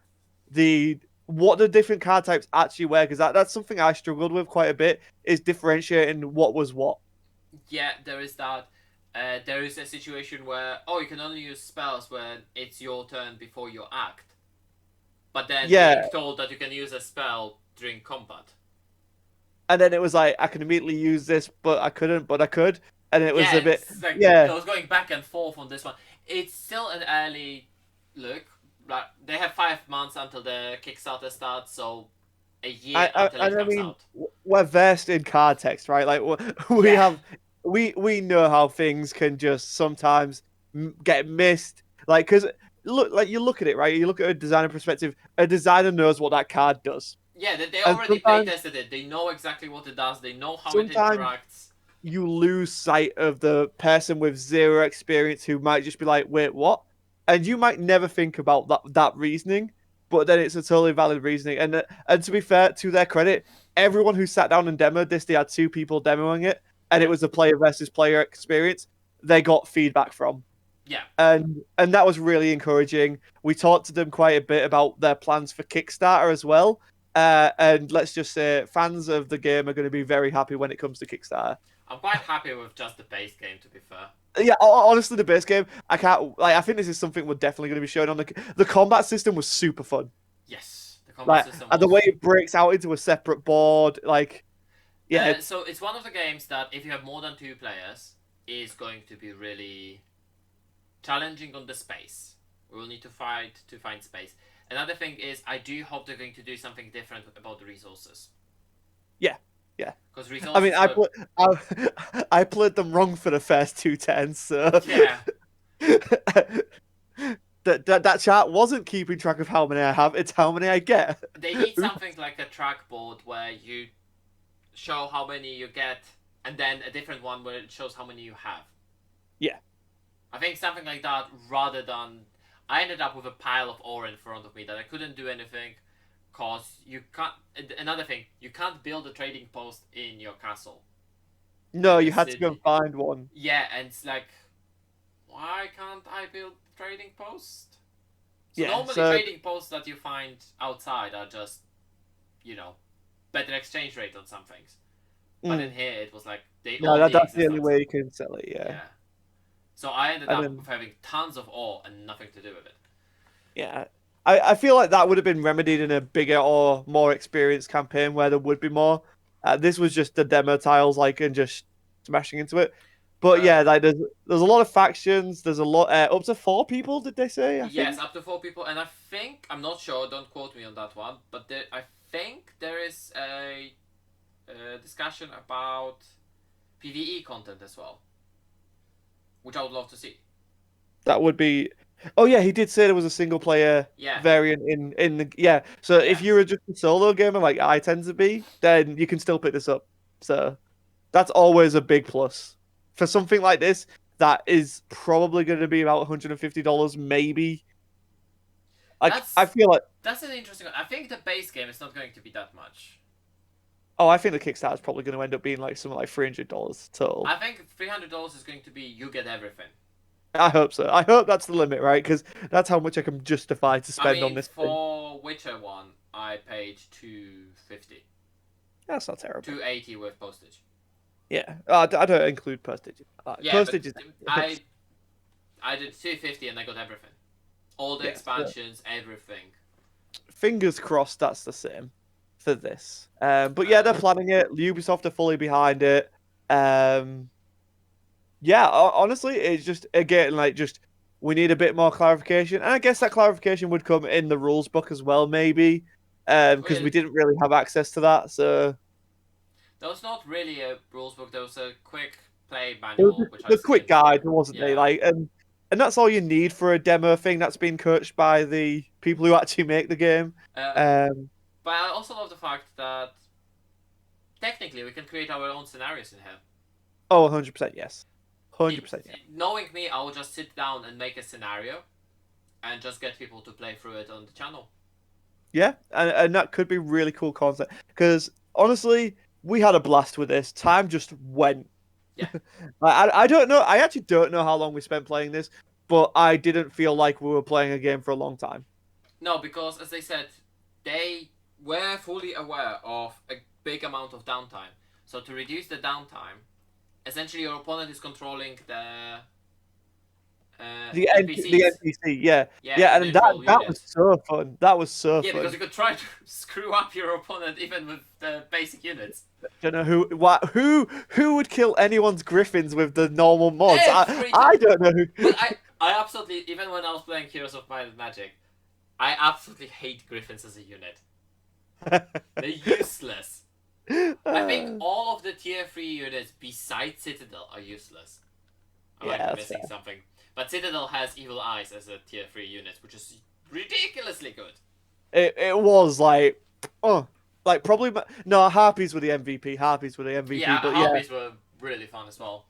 Speaker 2: what the different card types actually were, because that's something I struggled with quite a bit is differentiating what was what.
Speaker 1: Yeah, there is that. There is a situation where you can only use spells when it's your turn before your act, but then
Speaker 2: Yeah,
Speaker 1: being told that you can use a spell during combat.
Speaker 2: and then it was like I can immediately use this, but I couldn't, but I could, and it was
Speaker 1: Yeah,
Speaker 2: a bit
Speaker 1: it's like
Speaker 2: yeah.
Speaker 1: I was going back and forth on this one. It's still an early look. Like they have 5 months until the Kickstarter starts, so a year until it
Speaker 2: I
Speaker 1: comes
Speaker 2: mean,
Speaker 1: out.
Speaker 2: we're versed in card text, right? Like we
Speaker 1: Yeah,
Speaker 2: have, we know how things can just sometimes get missed. Like, because you look at it, right? You look at a designer perspective. A designer knows what that card does,
Speaker 1: Yeah, they
Speaker 2: and
Speaker 1: already play tested it. They know exactly what it does. They know how it
Speaker 2: sometimes
Speaker 1: interacts.
Speaker 2: you lose sight of the person with zero experience who might just be like, "Wait, what?" And you might never think about that reasoning, but then it's a totally valid reasoning. And to be fair, to their credit, everyone who sat down and demoed this, they had two people demoing it, and it
Speaker 1: Yeah.
Speaker 2: was a player versus player experience. They got feedback from.
Speaker 1: Yeah.
Speaker 2: And that was really encouraging. We talked to them quite a bit about their plans for Kickstarter as well. And let's just say fans of the game are going to be very happy when it comes to Kickstarter.
Speaker 1: I'm quite happy with just the base game, to be fair.
Speaker 2: Yeah, honestly, the base game, I can't like. I think this is something we're definitely going to be showing on the combat system was super fun.
Speaker 1: Yes, the combat
Speaker 2: Like,
Speaker 1: system
Speaker 2: and the
Speaker 1: was.
Speaker 2: way it breaks out into a separate board, like, yeah,
Speaker 1: So it's one of the games that if you have more than 2 players, is going to be really challenging on the space. We will need to fight to find space. Another thing is, I do hope they're going to do something different about the resources.
Speaker 2: yeah, yeah.
Speaker 1: Because
Speaker 2: I mean,
Speaker 1: resources were.
Speaker 2: I played them wrong for the first 2 turns, so
Speaker 1: Yeah,
Speaker 2: that chart wasn't keeping track of how many I have. It's how many I get.
Speaker 1: they need something like a trackboard where you show how many you get, and then a different one where it shows how many you have.
Speaker 2: Yeah.
Speaker 1: I think something like that rather than. I ended up with a pile of ore in front of me that I couldn't do anything because you can't. Another thing, you can't build a trading post in your castle.
Speaker 2: No,
Speaker 1: In
Speaker 2: you
Speaker 1: the
Speaker 2: had to go and
Speaker 1: city.
Speaker 2: find one.
Speaker 1: Yeah, and it's like, why can't I build a trading post? So
Speaker 2: Yeah,
Speaker 1: normally
Speaker 2: so
Speaker 1: trading posts that you find outside are just, better exchange rate on some things. But in here it was like they
Speaker 2: no,
Speaker 1: only
Speaker 2: that's the
Speaker 1: exist
Speaker 2: only
Speaker 1: outside.
Speaker 2: way you can sell it. Yeah,
Speaker 1: Yeah. So I ended
Speaker 2: and
Speaker 1: up
Speaker 2: then
Speaker 1: with having tons of ore and nothing to do with it.
Speaker 2: yeah, I feel like that would have been remedied in a bigger or more experienced campaign where there would be more. This was just the demo tiles, like, and just smashing into it. But
Speaker 1: Uh,
Speaker 2: yeah, like there's a lot of factions. There's a lot up to 4 people. Did they say? I
Speaker 1: yes,
Speaker 2: think.
Speaker 1: up to 4 people, and I think I'm not sure. Don't quote me on that one, but I think there is a discussion about PVE content as well, which I would love to see.
Speaker 2: That would be. Oh yeah, he did say there was a single player
Speaker 1: Yeah,
Speaker 2: variant in the yeah. So
Speaker 1: yeah.
Speaker 2: if you're just a solo gamer like I tend to be, then you can still pick this up. So that's always a big plus for something like this. That is probably going to be about $150, maybe. Like I
Speaker 1: That's
Speaker 2: feel like
Speaker 1: that's an interesting one. I think the base game is not going to be that much.
Speaker 2: oh, I think the Kickstarter is probably going to end up being like something like $300 total.
Speaker 1: I think $300 is going to be you get everything.
Speaker 2: I hope so. I hope that's the limit, right? Because that's how much I can justify to
Speaker 1: I
Speaker 2: spend on
Speaker 1: mean,
Speaker 2: this thing.
Speaker 1: for Witcher one, I paid 250,
Speaker 2: That's not terrible.
Speaker 1: 280 with postage.
Speaker 2: Yeah, I don't include postage.
Speaker 1: Yeah, but
Speaker 2: Postage is
Speaker 1: I did 250 and I got everything, all the
Speaker 2: yeah. So
Speaker 1: expansions, everything.
Speaker 2: fingers crossed that's the same for this. But yeah, they're
Speaker 1: Uh,
Speaker 2: planning it. Ubisoft are fully behind it. Um, yeah, honestly, it's just again like just we need a bit more clarification, and I guess that clarification would come in the rules book as well, maybe, because
Speaker 1: well,
Speaker 2: we didn't really have access to that. So
Speaker 1: there was not really a rules book. There was a quick play
Speaker 2: it was
Speaker 1: manual, which I
Speaker 2: the quick
Speaker 1: skimmed
Speaker 2: guide,
Speaker 1: through.
Speaker 2: wasn't they?
Speaker 1: Yeah.
Speaker 2: Like, and that's all you need for a demo thing that's been coached by the people who actually make the game.
Speaker 1: Uh,
Speaker 2: Um,
Speaker 1: but I also love the fact that technically we can create our own scenarios in here.
Speaker 2: oh, 100% yes,
Speaker 1: It,
Speaker 2: 100% yeah.
Speaker 1: knowing me, I will just sit down and make a scenario, and just get people to play through it on the channel.
Speaker 2: Yeah, and that could be really cool concept because honestly, we had a blast with this. Time just went.
Speaker 1: Yeah.
Speaker 2: I don't know. I actually don't know how long we spent playing this, but I didn't feel like we were playing a game for a long time.
Speaker 1: No, because as they said, they were fully aware of a big amount of downtime. So to reduce the downtime, essentially your opponent is controlling the
Speaker 2: The
Speaker 1: NPCs.
Speaker 2: NPC, yeah,
Speaker 1: Yeah,
Speaker 2: yeah,
Speaker 1: and
Speaker 2: and
Speaker 1: neutral
Speaker 2: that was
Speaker 1: units.
Speaker 2: so fun. That was so
Speaker 1: Yeah, because
Speaker 2: fun.
Speaker 1: you could try to screw up your opponent even with the basic units.
Speaker 2: Don't know who would kill anyone's griffins with the normal mods.
Speaker 1: Every time.
Speaker 2: I don't know who.
Speaker 1: But I absolutely, even when I was playing Heroes of Might and Magic, I absolutely hate griffins as a unit. They're useless. I think all of the tier 3 units besides Citadel are useless. I might
Speaker 2: Yeah,
Speaker 1: be
Speaker 2: that's
Speaker 1: missing
Speaker 2: fair.
Speaker 1: something. But Citadel has Evil Eyes as a tier 3 unit, which is ridiculously good.
Speaker 2: It was like, oh, like probably no Harpies were the MVP. Harpies were the
Speaker 1: Yeah,
Speaker 2: MVP, but yeah,
Speaker 1: Harpies were really fun as well.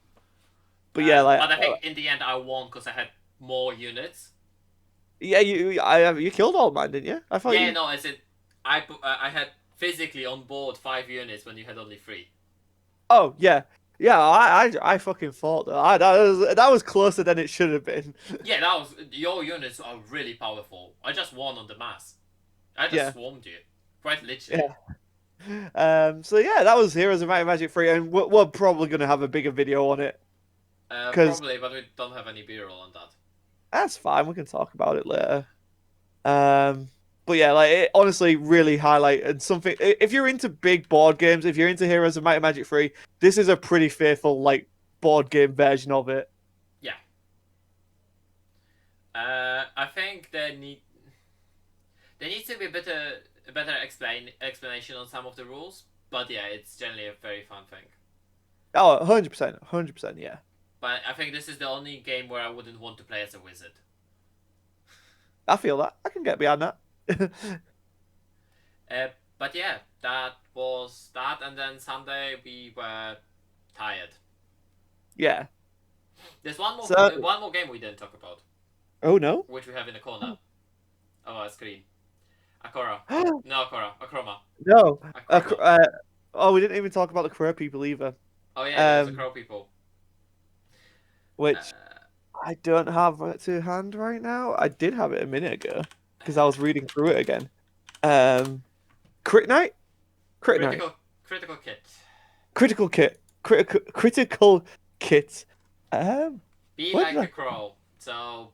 Speaker 2: but yeah, like
Speaker 1: But I think in the end I won because I had more units.
Speaker 2: yeah, you killed all mine, didn't you? I thought
Speaker 1: Yeah,
Speaker 2: you.
Speaker 1: no, I said I had physically on board 5 units when you had only 3.
Speaker 2: Oh yeah, yeah. I fucking fought though. That was closer than it should have been.
Speaker 1: Yeah, that was your units are really powerful. I just won on the mass. I just
Speaker 2: Yeah,
Speaker 1: swarmed you, quite literally.
Speaker 2: yeah. So yeah, that was Heroes of Might and Magic 3, and we're probably gonna have a bigger video on it because
Speaker 1: Probably, but we don't have any B-roll on that.
Speaker 2: that's fine. We can talk about it later. Um, but yeah, like it honestly really highlighted something. If you're into big board games, if you're into Heroes of Might and Magic 3, this is a pretty faithful like board game version of it.
Speaker 1: Yeah. I think there needs to be a better explanation on some of the rules. But yeah, it's generally a very fun thing.
Speaker 2: Oh, 100%, 100%, yeah.
Speaker 1: But I think this is the only game where I wouldn't want to play as a wizard.
Speaker 2: I feel that. I can get behind that.
Speaker 1: Uh, but yeah, that was that, and then Sunday we were tired.
Speaker 2: Yeah.
Speaker 1: There's one more
Speaker 2: So,
Speaker 1: one more game we didn't talk about,
Speaker 2: oh no.
Speaker 1: which we have in the corner of our screen. AKORA. No, AKORA. Akroma.
Speaker 2: No.
Speaker 1: Akroma.
Speaker 2: Oh, we didn't even talk about the Crow people either.
Speaker 1: Oh yeah, there's the crow people.
Speaker 2: Which I don't have it to hand right now. I did have it a minute ago because I was reading through it again. Crit Knight? Crit Knight.
Speaker 1: Critical kit.
Speaker 2: Critical Kit. Critical Kit.
Speaker 1: Be
Speaker 2: what
Speaker 1: like a crow. So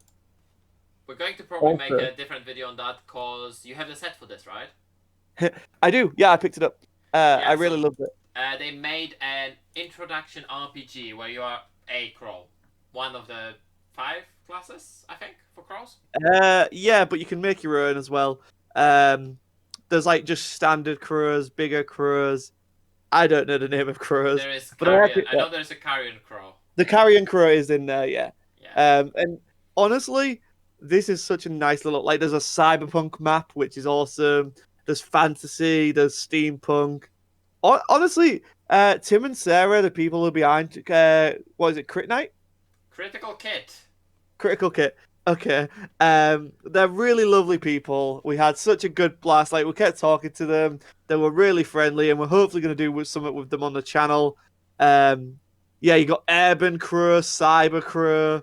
Speaker 1: we're going to probably make
Speaker 2: Also-
Speaker 1: a different video on that because you have the set for this, right?
Speaker 2: I do. Yeah, I picked it up.
Speaker 1: Yeah,
Speaker 2: I really
Speaker 1: so-
Speaker 2: loved it.
Speaker 1: They made an introduction RPG where you are a crow, one of the 5 classes, I think, for crows.
Speaker 2: Yeah, but you can make your own as well. There's like just standard crows, bigger crows. I don't know the name of crows,
Speaker 1: There is
Speaker 2: but
Speaker 1: carrion. I know there's a carrion crow.
Speaker 2: the carrion crow is in there. Yeah.
Speaker 1: Yeah.
Speaker 2: And honestly, this is such a nice little like. There's a cyberpunk map which is awesome. There's fantasy. There's steampunk. Honestly, Tim and Sarah, the people who are behind, what is it, Crit Night?
Speaker 1: Critical kit.
Speaker 2: Critical Kit. Okay. They're really lovely people. We had such a good blast. Like we kept talking to them. They were really friendly, and we're hopefully going to do something with them on the channel. Yeah, you got Airborne Crow, Cyber Crow,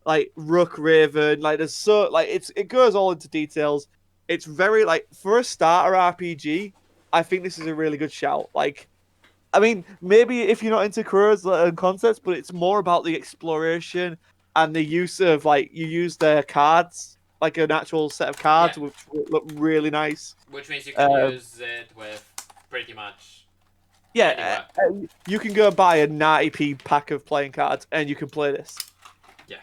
Speaker 2: like Rook Raven. Like there's so like it goes all into details. It's very like for a starter RPG. I think this is a really good shout. Like, I mean, maybe if you're not into crows and concepts, but it's more about the exploration and the use of like you use their cards, like an actual set of cards,
Speaker 1: Yeah.
Speaker 2: which look really nice.
Speaker 1: Which means you can use it with pretty much.
Speaker 2: Yeah, you can go and buy a 90p pack of playing cards, and you can play this.
Speaker 1: Yeah.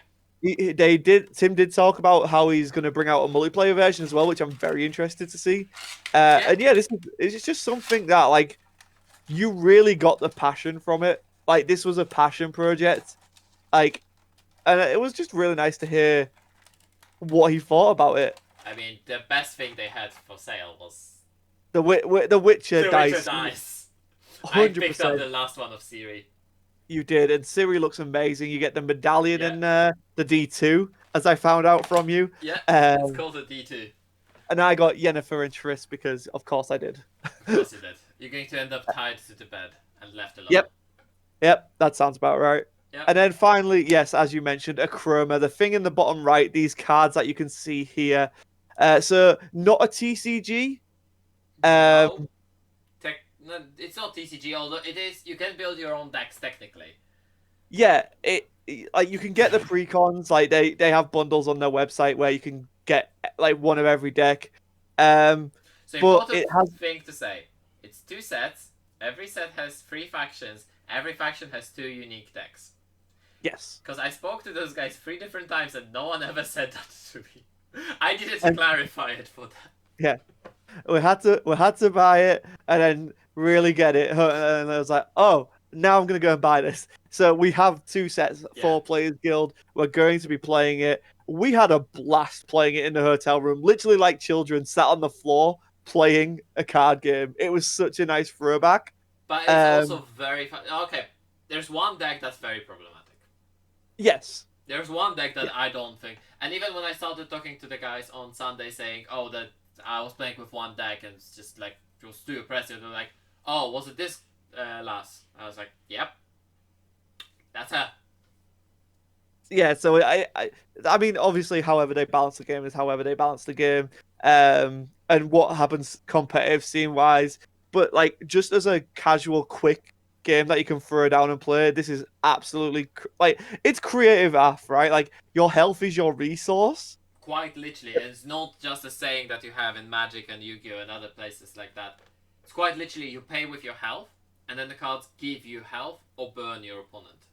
Speaker 2: Tim did talk about how he's going to bring out a multiplayer version as well, which I'm very interested to see. And yeah, this is just something that like you really got the passion from it. Like this was a passion project, like, and it was just really nice to hear what he thought about it.
Speaker 1: I mean, the best thing they had for sale was
Speaker 2: The Witcher dice.
Speaker 1: Witcher dice. I picked up
Speaker 2: 100%.
Speaker 1: the last one of Siri.
Speaker 2: You did, and Siri looks amazing. You get the medallion
Speaker 1: Yeah.
Speaker 2: in the D2, as I found out from you.
Speaker 1: Yeah,
Speaker 2: Um,
Speaker 1: it's called a D2.
Speaker 2: And I got Yennefer and Triss because, of course, I did.
Speaker 1: Of course you did. You're going to end up tied to the bed and left alone.
Speaker 2: Yep, that sounds about right.
Speaker 1: Yep.
Speaker 2: And then finally, yes, as you mentioned, Akroma, the thing in the bottom right, these cards that you can see here. So not a TCG.
Speaker 1: No. No, it's not TCG, although it is. You can build your own decks technically.
Speaker 2: Yeah, like you can get the precons, like they have bundles on their website where you can get like one of every deck.
Speaker 1: So
Speaker 2: But
Speaker 1: important
Speaker 2: it has-
Speaker 1: thing to say. It's 2 sets. Every set has 3 factions. Every faction has 2 unique decks.
Speaker 2: Yes.
Speaker 1: Because I spoke to those guys 3 different times and no one ever said that to me. I needed to
Speaker 2: And-
Speaker 1: clarify it for them.
Speaker 2: We had to buy it and then really get it, and I was like, oh, now I'm gonna go and buy this. So we have two sets,
Speaker 1: Yeah.
Speaker 2: 4 players guild. We're going to be playing it. We had a blast playing it in the hotel room, literally like children sat on the floor playing a card game. It was such a nice throwback.
Speaker 1: But it's
Speaker 2: Um,
Speaker 1: also very fun. Okay, there's one deck that's very problematic.
Speaker 2: yes,
Speaker 1: There's one deck that
Speaker 2: yeah,
Speaker 1: I don't think, and even when I started talking to the guys on Sunday saying, "Oh, that I was playing with one deck and it's just like it was too oppressive," they're like, "Oh, was it this last?" I was like, "Yep, that's her."
Speaker 2: yeah. So I mean, obviously, however they balance the game is however they balance the game, and what happens competitive scene wise. But like, just as a casual, quick game that you can throw down and play, this is absolutely like it's creative AF, right? Like your health is your resource.
Speaker 1: Quite literally, and it's not just a saying that you have in Magic and Yu-Gi-Oh and other places like that. It's quite literally you pay with your health, and then the cards give you health or burn your opponent.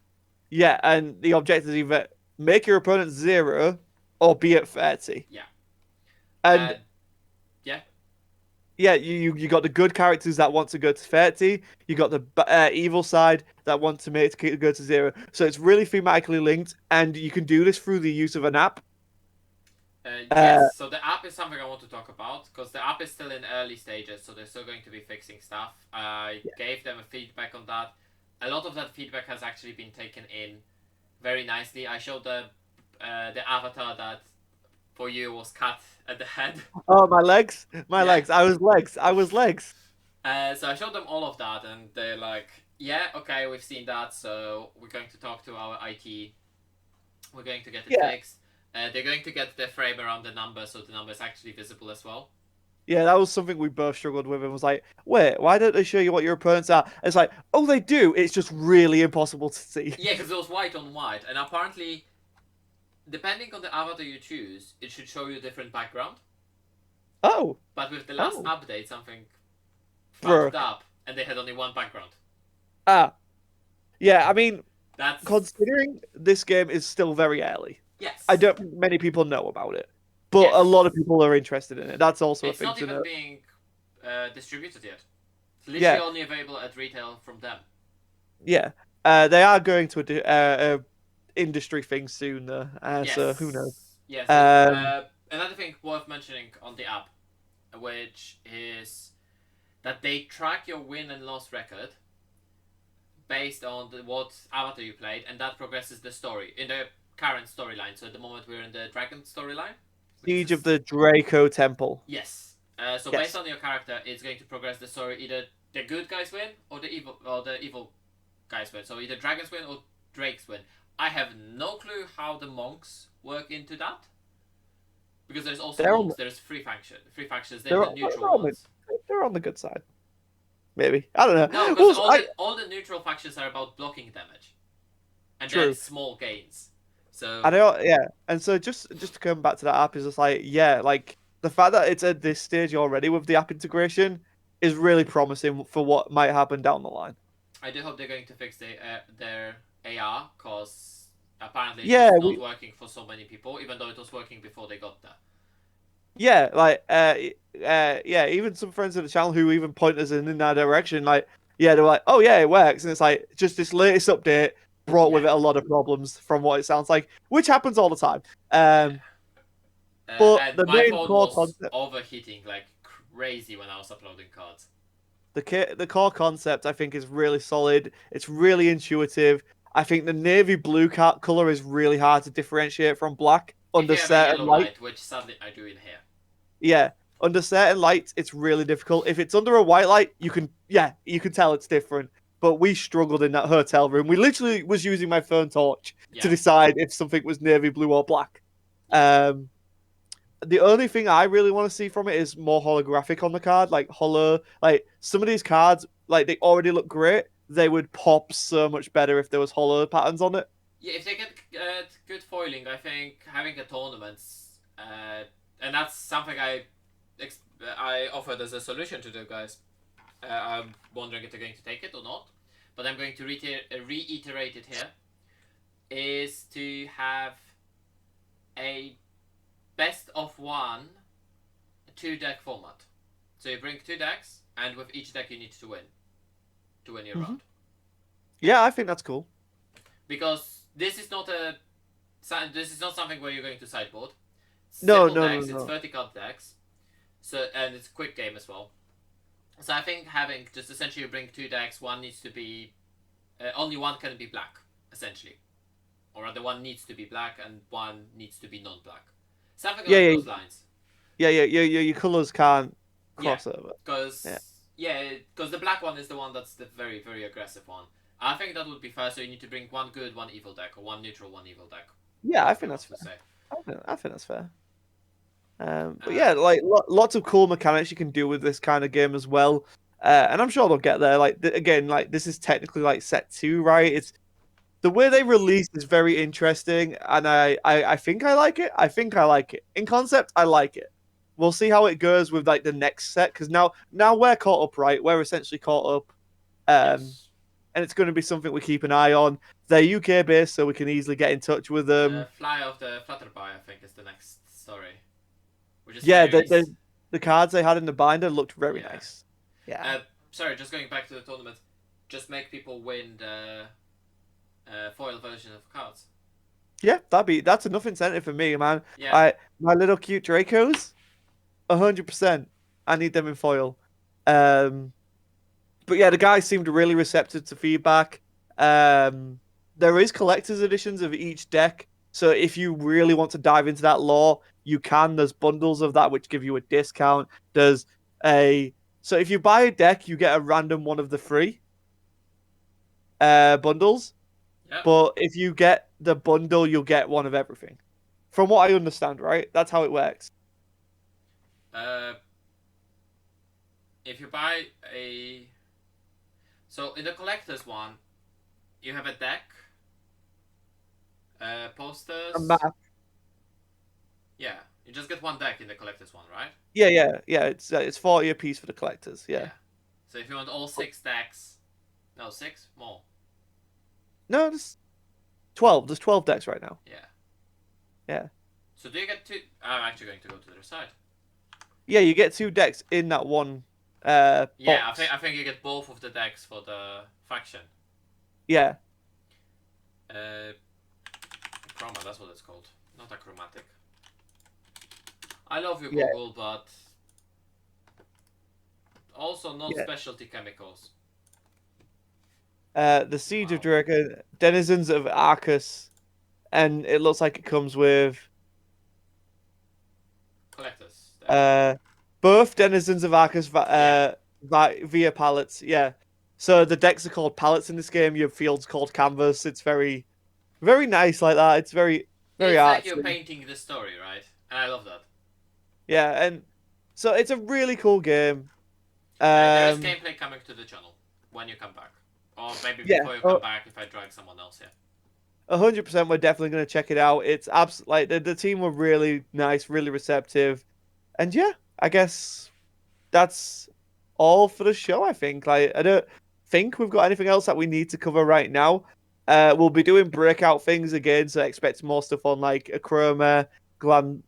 Speaker 2: Yeah, and the objective is either make your opponent 0 or be at 30.
Speaker 1: Yeah.
Speaker 2: And
Speaker 1: Yeah.
Speaker 2: yeah, you got the good characters that want to go to 30. You got the evil side that want to make it go to 0. So it's really thematically linked, and you can do this through the use of an app. Uh,
Speaker 1: Yes, so the app is something I want to talk about because the app is still in early stages, so they're still going to be fixing stuff. I gave them a feedback on that. A lot of that feedback has actually been taken in very nicely. I showed the avatar that for you was cut at the head.
Speaker 2: oh, my legs, my
Speaker 1: Yeah.
Speaker 2: legs. I was legs.
Speaker 1: So I showed them all of that, and they're like, "Yeah, okay, we've seen that. So we're going to talk to our IT. We're going to get it
Speaker 2: Yeah,
Speaker 1: fixed. They're going to get the frame around the number, so the number is actually visible as well."
Speaker 2: yeah, that was something we both struggled with, and was like, wait, why don't they show you what your opponents are? It's like, oh, they do. It's just really impossible to see.
Speaker 1: Yeah, because it was white on white, and apparently, depending on the avatar you choose, it should show you a different background.
Speaker 2: Oh,
Speaker 1: But with the last
Speaker 2: oh,
Speaker 1: update, something fucked
Speaker 2: broke.
Speaker 1: up, and they had only one background.
Speaker 2: Ah, yeah. I mean,
Speaker 1: That's
Speaker 2: considering this game is still very early, I
Speaker 1: yes,
Speaker 2: don't think many people know about it, but a lot of
Speaker 1: yes.
Speaker 2: people are interested in it. That's also a
Speaker 1: It's
Speaker 2: thing
Speaker 1: not
Speaker 2: to
Speaker 1: even
Speaker 2: know.
Speaker 1: being distributed yet. It's literally
Speaker 2: Yeah,
Speaker 1: only available at retail from them.
Speaker 2: yeah. They are going to a industry thing soon, though. So who knows?
Speaker 1: Yes, yes.
Speaker 2: Um,
Speaker 1: Another thing worth mentioning on the app, which is that they track your win and loss record based on what avatar you played, and that progresses the story in the current storyline. So at the moment we're in the dragon storyline, which is
Speaker 2: Siege of
Speaker 1: this.
Speaker 2: the Draco Temple.
Speaker 1: Yes. So based
Speaker 2: Yes.
Speaker 1: on your character, it's going to progress the story. Either the good guys win or the evil guys win. So either dragons win or drakes win. I have no clue how the monks work into that because there's also
Speaker 2: They're on
Speaker 1: monks.
Speaker 2: the,
Speaker 1: There's three factions. They're
Speaker 2: they're,
Speaker 1: the
Speaker 2: on-
Speaker 1: neutral
Speaker 2: they're on the
Speaker 1: ones.
Speaker 2: they're on the good side. Maybe. I don't
Speaker 1: No,
Speaker 2: know.
Speaker 1: because
Speaker 2: Well,
Speaker 1: all the neutral factions are about blocking damage, and then
Speaker 2: true.
Speaker 1: small gains.
Speaker 2: I
Speaker 1: So
Speaker 2: know, yeah. And so just to come back to that app is just like, yeah, like the fact that it's at this stage already with the app integration is really promising for what might happen down the line.
Speaker 1: I do hope they're going to fix their AR because apparently it
Speaker 2: Yeah,
Speaker 1: was not
Speaker 2: we
Speaker 1: working for so many people, even though it was working before they got there.
Speaker 2: yeah, like yeah, even some friends of the channel who even point us in that direction, like, yeah, they're like, oh yeah, it works. And it's like just this latest update brought with
Speaker 1: Yeah,
Speaker 2: it a lot of problems from what it sounds like, which happens all the time.
Speaker 1: yeah.
Speaker 2: But
Speaker 1: And
Speaker 2: the
Speaker 1: my
Speaker 2: main
Speaker 1: phone
Speaker 2: core
Speaker 1: was
Speaker 2: concept
Speaker 1: overheating like crazy when I was uploading cards.
Speaker 2: the core concept I think is really solid. It's really intuitive. I think the navy blue color is really hard to differentiate from black
Speaker 1: If
Speaker 2: under
Speaker 1: you have a
Speaker 2: certain
Speaker 1: yellow
Speaker 2: light.
Speaker 1: light, which sadly I do in here.
Speaker 2: Yeah, under certain lights it's really difficult. If it's under a white light, you can tell it's different. But we struggled in that hotel room. We literally was using my phone torch to
Speaker 1: Yeah,
Speaker 2: decide if something was navy blue or black.
Speaker 1: yeah.
Speaker 2: Um, the only thing I really want to see from it is more holographic on the card, like holo. Like some of these cards, like they already look great. They would pop so much better if there was holo patterns on it.
Speaker 1: Yeah, if they get good foiling, I think having a tournament, and that's something I offered as a solution to the guys. I'm wondering if they're going to take it or not, but I'm going to reiterate it here. Is to have a best of one 2 deck format. So you bring 2 decks, and with each deck you need to win your
Speaker 2: Mm-hmm.
Speaker 1: round.
Speaker 2: Yeah, I think that's cool.
Speaker 1: because this is not something where you're going to sideboard.
Speaker 2: No,
Speaker 1: Simple
Speaker 2: no, no,
Speaker 1: decks. It's
Speaker 2: no.
Speaker 1: 30 card decks. So and it's a quick game as well. So I think having just essentially bring two decks. One needs to be only one can be black essentially, or rather one needs to be black and one needs to be non-black. Something
Speaker 2: Yeah,
Speaker 1: along
Speaker 2: yeah,
Speaker 1: those lines.
Speaker 2: yeah. Your colors can't
Speaker 1: Yeah,
Speaker 2: cross over. Yeah,
Speaker 1: because the black one is the one that's the very very aggressive one. I think that would be fair. So you need to bring one good, one evil deck, or one neutral, one evil deck.
Speaker 2: yeah. I
Speaker 1: However you
Speaker 2: think that's
Speaker 1: want to
Speaker 2: fair.
Speaker 1: say.
Speaker 2: I think that's fair. But
Speaker 1: Uh,
Speaker 2: yeah, like lots of cool mechanics you can do with this kind of game as well. And I'm sure they'll get there. Like again, like this is technically like set two, right? It's the way they released is very interesting, and I think I like it. I think I like it. In concept, I like it. We'll see how it goes with like the next set, because now we're caught up, right? We're essentially caught up, um,
Speaker 1: yes.
Speaker 2: and it's going to be something we keep an eye on. They're UK based, so we can easily get in touch with them.
Speaker 1: Fly of the Flutterby, I think, is the next story, which is
Speaker 2: Yeah,
Speaker 1: very
Speaker 2: the cards they had in the binder looked very
Speaker 1: yeah.
Speaker 2: nice. Yeah.
Speaker 1: Sorry, just going back to the tournament, just make people win the foil version of cards.
Speaker 2: Yeah, that's enough incentive for me, man.
Speaker 1: Yeah,
Speaker 2: My little cute Dracos, 100%. I need them in foil. Um, but yeah, the guys seemed really receptive to feedback. Um, there is collector's editions of each deck, so if you really want to dive into that lore, you can. There's bundles of that which give you a discount. There's a so if you buy a deck, you get a random one of the free bundles.
Speaker 1: yeah.
Speaker 2: But if you get the bundle, you'll get one of everything. From what I understand, right? That's how it works.
Speaker 1: Uh, if you buy a so in the collector's one, you have a deck,
Speaker 2: A
Speaker 1: posters.
Speaker 2: map.
Speaker 1: Yeah, you just get one deck in the collector's one, right?
Speaker 2: Yeah. It's 40 a piece for the collectors. Yeah.
Speaker 1: Yeah. So if you want all six decks, no six more.
Speaker 2: No, there's 12. There's 12 decks right now.
Speaker 1: Yeah.
Speaker 2: Yeah.
Speaker 1: So do you get two? I'm actually going to go to the other side.
Speaker 2: Yeah, you get two decks in that one
Speaker 1: Yeah,
Speaker 2: box.
Speaker 1: I think you get both of the decks for the faction.
Speaker 2: Yeah.
Speaker 1: Uh, Chroma, that's what it's called. Not achromatic. I love you,
Speaker 2: Yeah.
Speaker 1: Google, but also not
Speaker 2: Yeah.
Speaker 1: specialty chemicals.
Speaker 2: The Siege of
Speaker 1: Wow.
Speaker 2: Draken, Denizens of Arcus, and it looks like it comes with
Speaker 1: Collectors. There.
Speaker 2: uh both Denizens of Arcus
Speaker 1: Yeah.
Speaker 2: via pallets. Yeah. So the decks are called pallets in this game. Your field's called canvas. It's very, very nice like that. It's very
Speaker 1: It's like you're
Speaker 2: artsy.
Speaker 1: painting the story, right? And I love that.
Speaker 2: Yeah, and so it's a really cool game.
Speaker 1: There is
Speaker 2: Um,
Speaker 1: gameplay coming to the channel when you come back. Or maybe
Speaker 2: yeah,
Speaker 1: before you come back if I drag someone else here.
Speaker 2: 100%. We're definitely going to check it out. It's like the team were really nice, really receptive, and yeah, I guess that's all for the show. I think. Like, I don't think we've got anything else that we need to cover right now. We'll be doing breakout things again, so expect more stuff on like AKORA, Glam,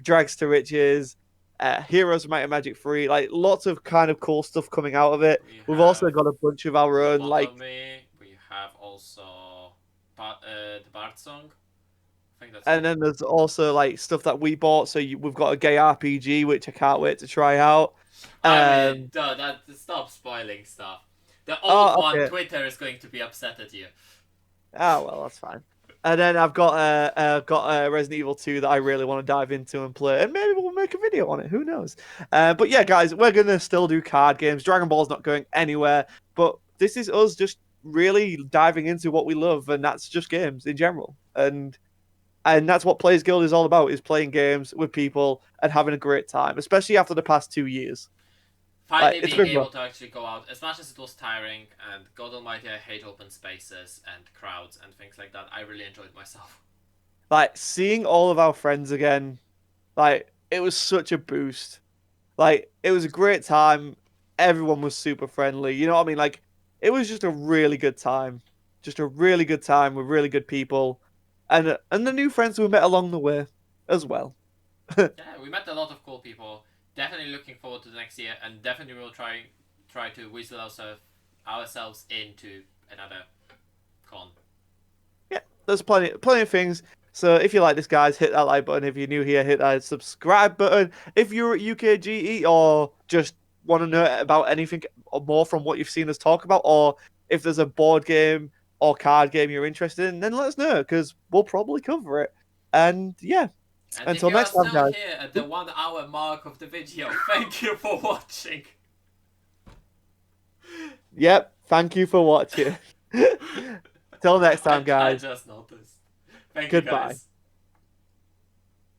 Speaker 2: Drags to Riches, Heroes of Might and Magic 3. Like, lots of kind of cool stuff coming out of it.
Speaker 1: We
Speaker 2: We've
Speaker 1: have
Speaker 2: also got a bunch of our own, like,
Speaker 1: Lobotomy. We have also the Bard song. I think that's
Speaker 2: and
Speaker 1: it.
Speaker 2: then there's also like stuff that we bought. So we've got a gay RPG, which I can't wait to try out.
Speaker 1: I mean,
Speaker 2: Um,
Speaker 1: stop spoiling stuff. The old
Speaker 2: oh,
Speaker 1: one,
Speaker 2: okay.
Speaker 1: Twitter is going to be upset at you.
Speaker 2: Oh well, that's fine. And then I've got Resident Evil 2 that I really want to dive into and play, and maybe we'll make a video on it. Who knows? But yeah, guys, we're gonna still do card games. Dragon Ball's not going anywhere, but this is us just really diving into what we love, and that's just games in general. And that's what Players Guild is all about: is playing games with people and having a great time, especially after the past 2 years. Like
Speaker 1: Finally
Speaker 2: it's
Speaker 1: being
Speaker 2: been
Speaker 1: able
Speaker 2: rough.
Speaker 1: to actually go out, as much as it was tiring, and God Almighty, I hate open spaces and crowds and things like that. I really enjoyed myself.
Speaker 2: Like seeing all of our friends again, like it was such a boost. Like it was a great time. Everyone was super friendly. You know what I mean? Like it was just a really good time. Just a really good time with really good people, and the new friends we met along the way as well.
Speaker 1: Yeah, we met a lot of cool people. Definitely looking forward to the next year, and definitely will try to whistle ourselves into another con.
Speaker 2: there's plenty of things. So if you like this, guys, hit that like button. If you're new here, hit that subscribe button. If you're at UKGE or just want to know about anything or more from what you've seen us talk about, or if there's a board game or card game you're interested in, then let us know because we'll probably cover it. And yeah,
Speaker 1: And if
Speaker 2: until
Speaker 1: you are
Speaker 2: next time,
Speaker 1: still
Speaker 2: guys.
Speaker 1: here at the 1 hour mark of the video, thank you for watching.
Speaker 2: Yep, thank you for watching. Till next time, guys.
Speaker 1: I just noticed. Thank you,
Speaker 2: Goodbye.
Speaker 1: guys.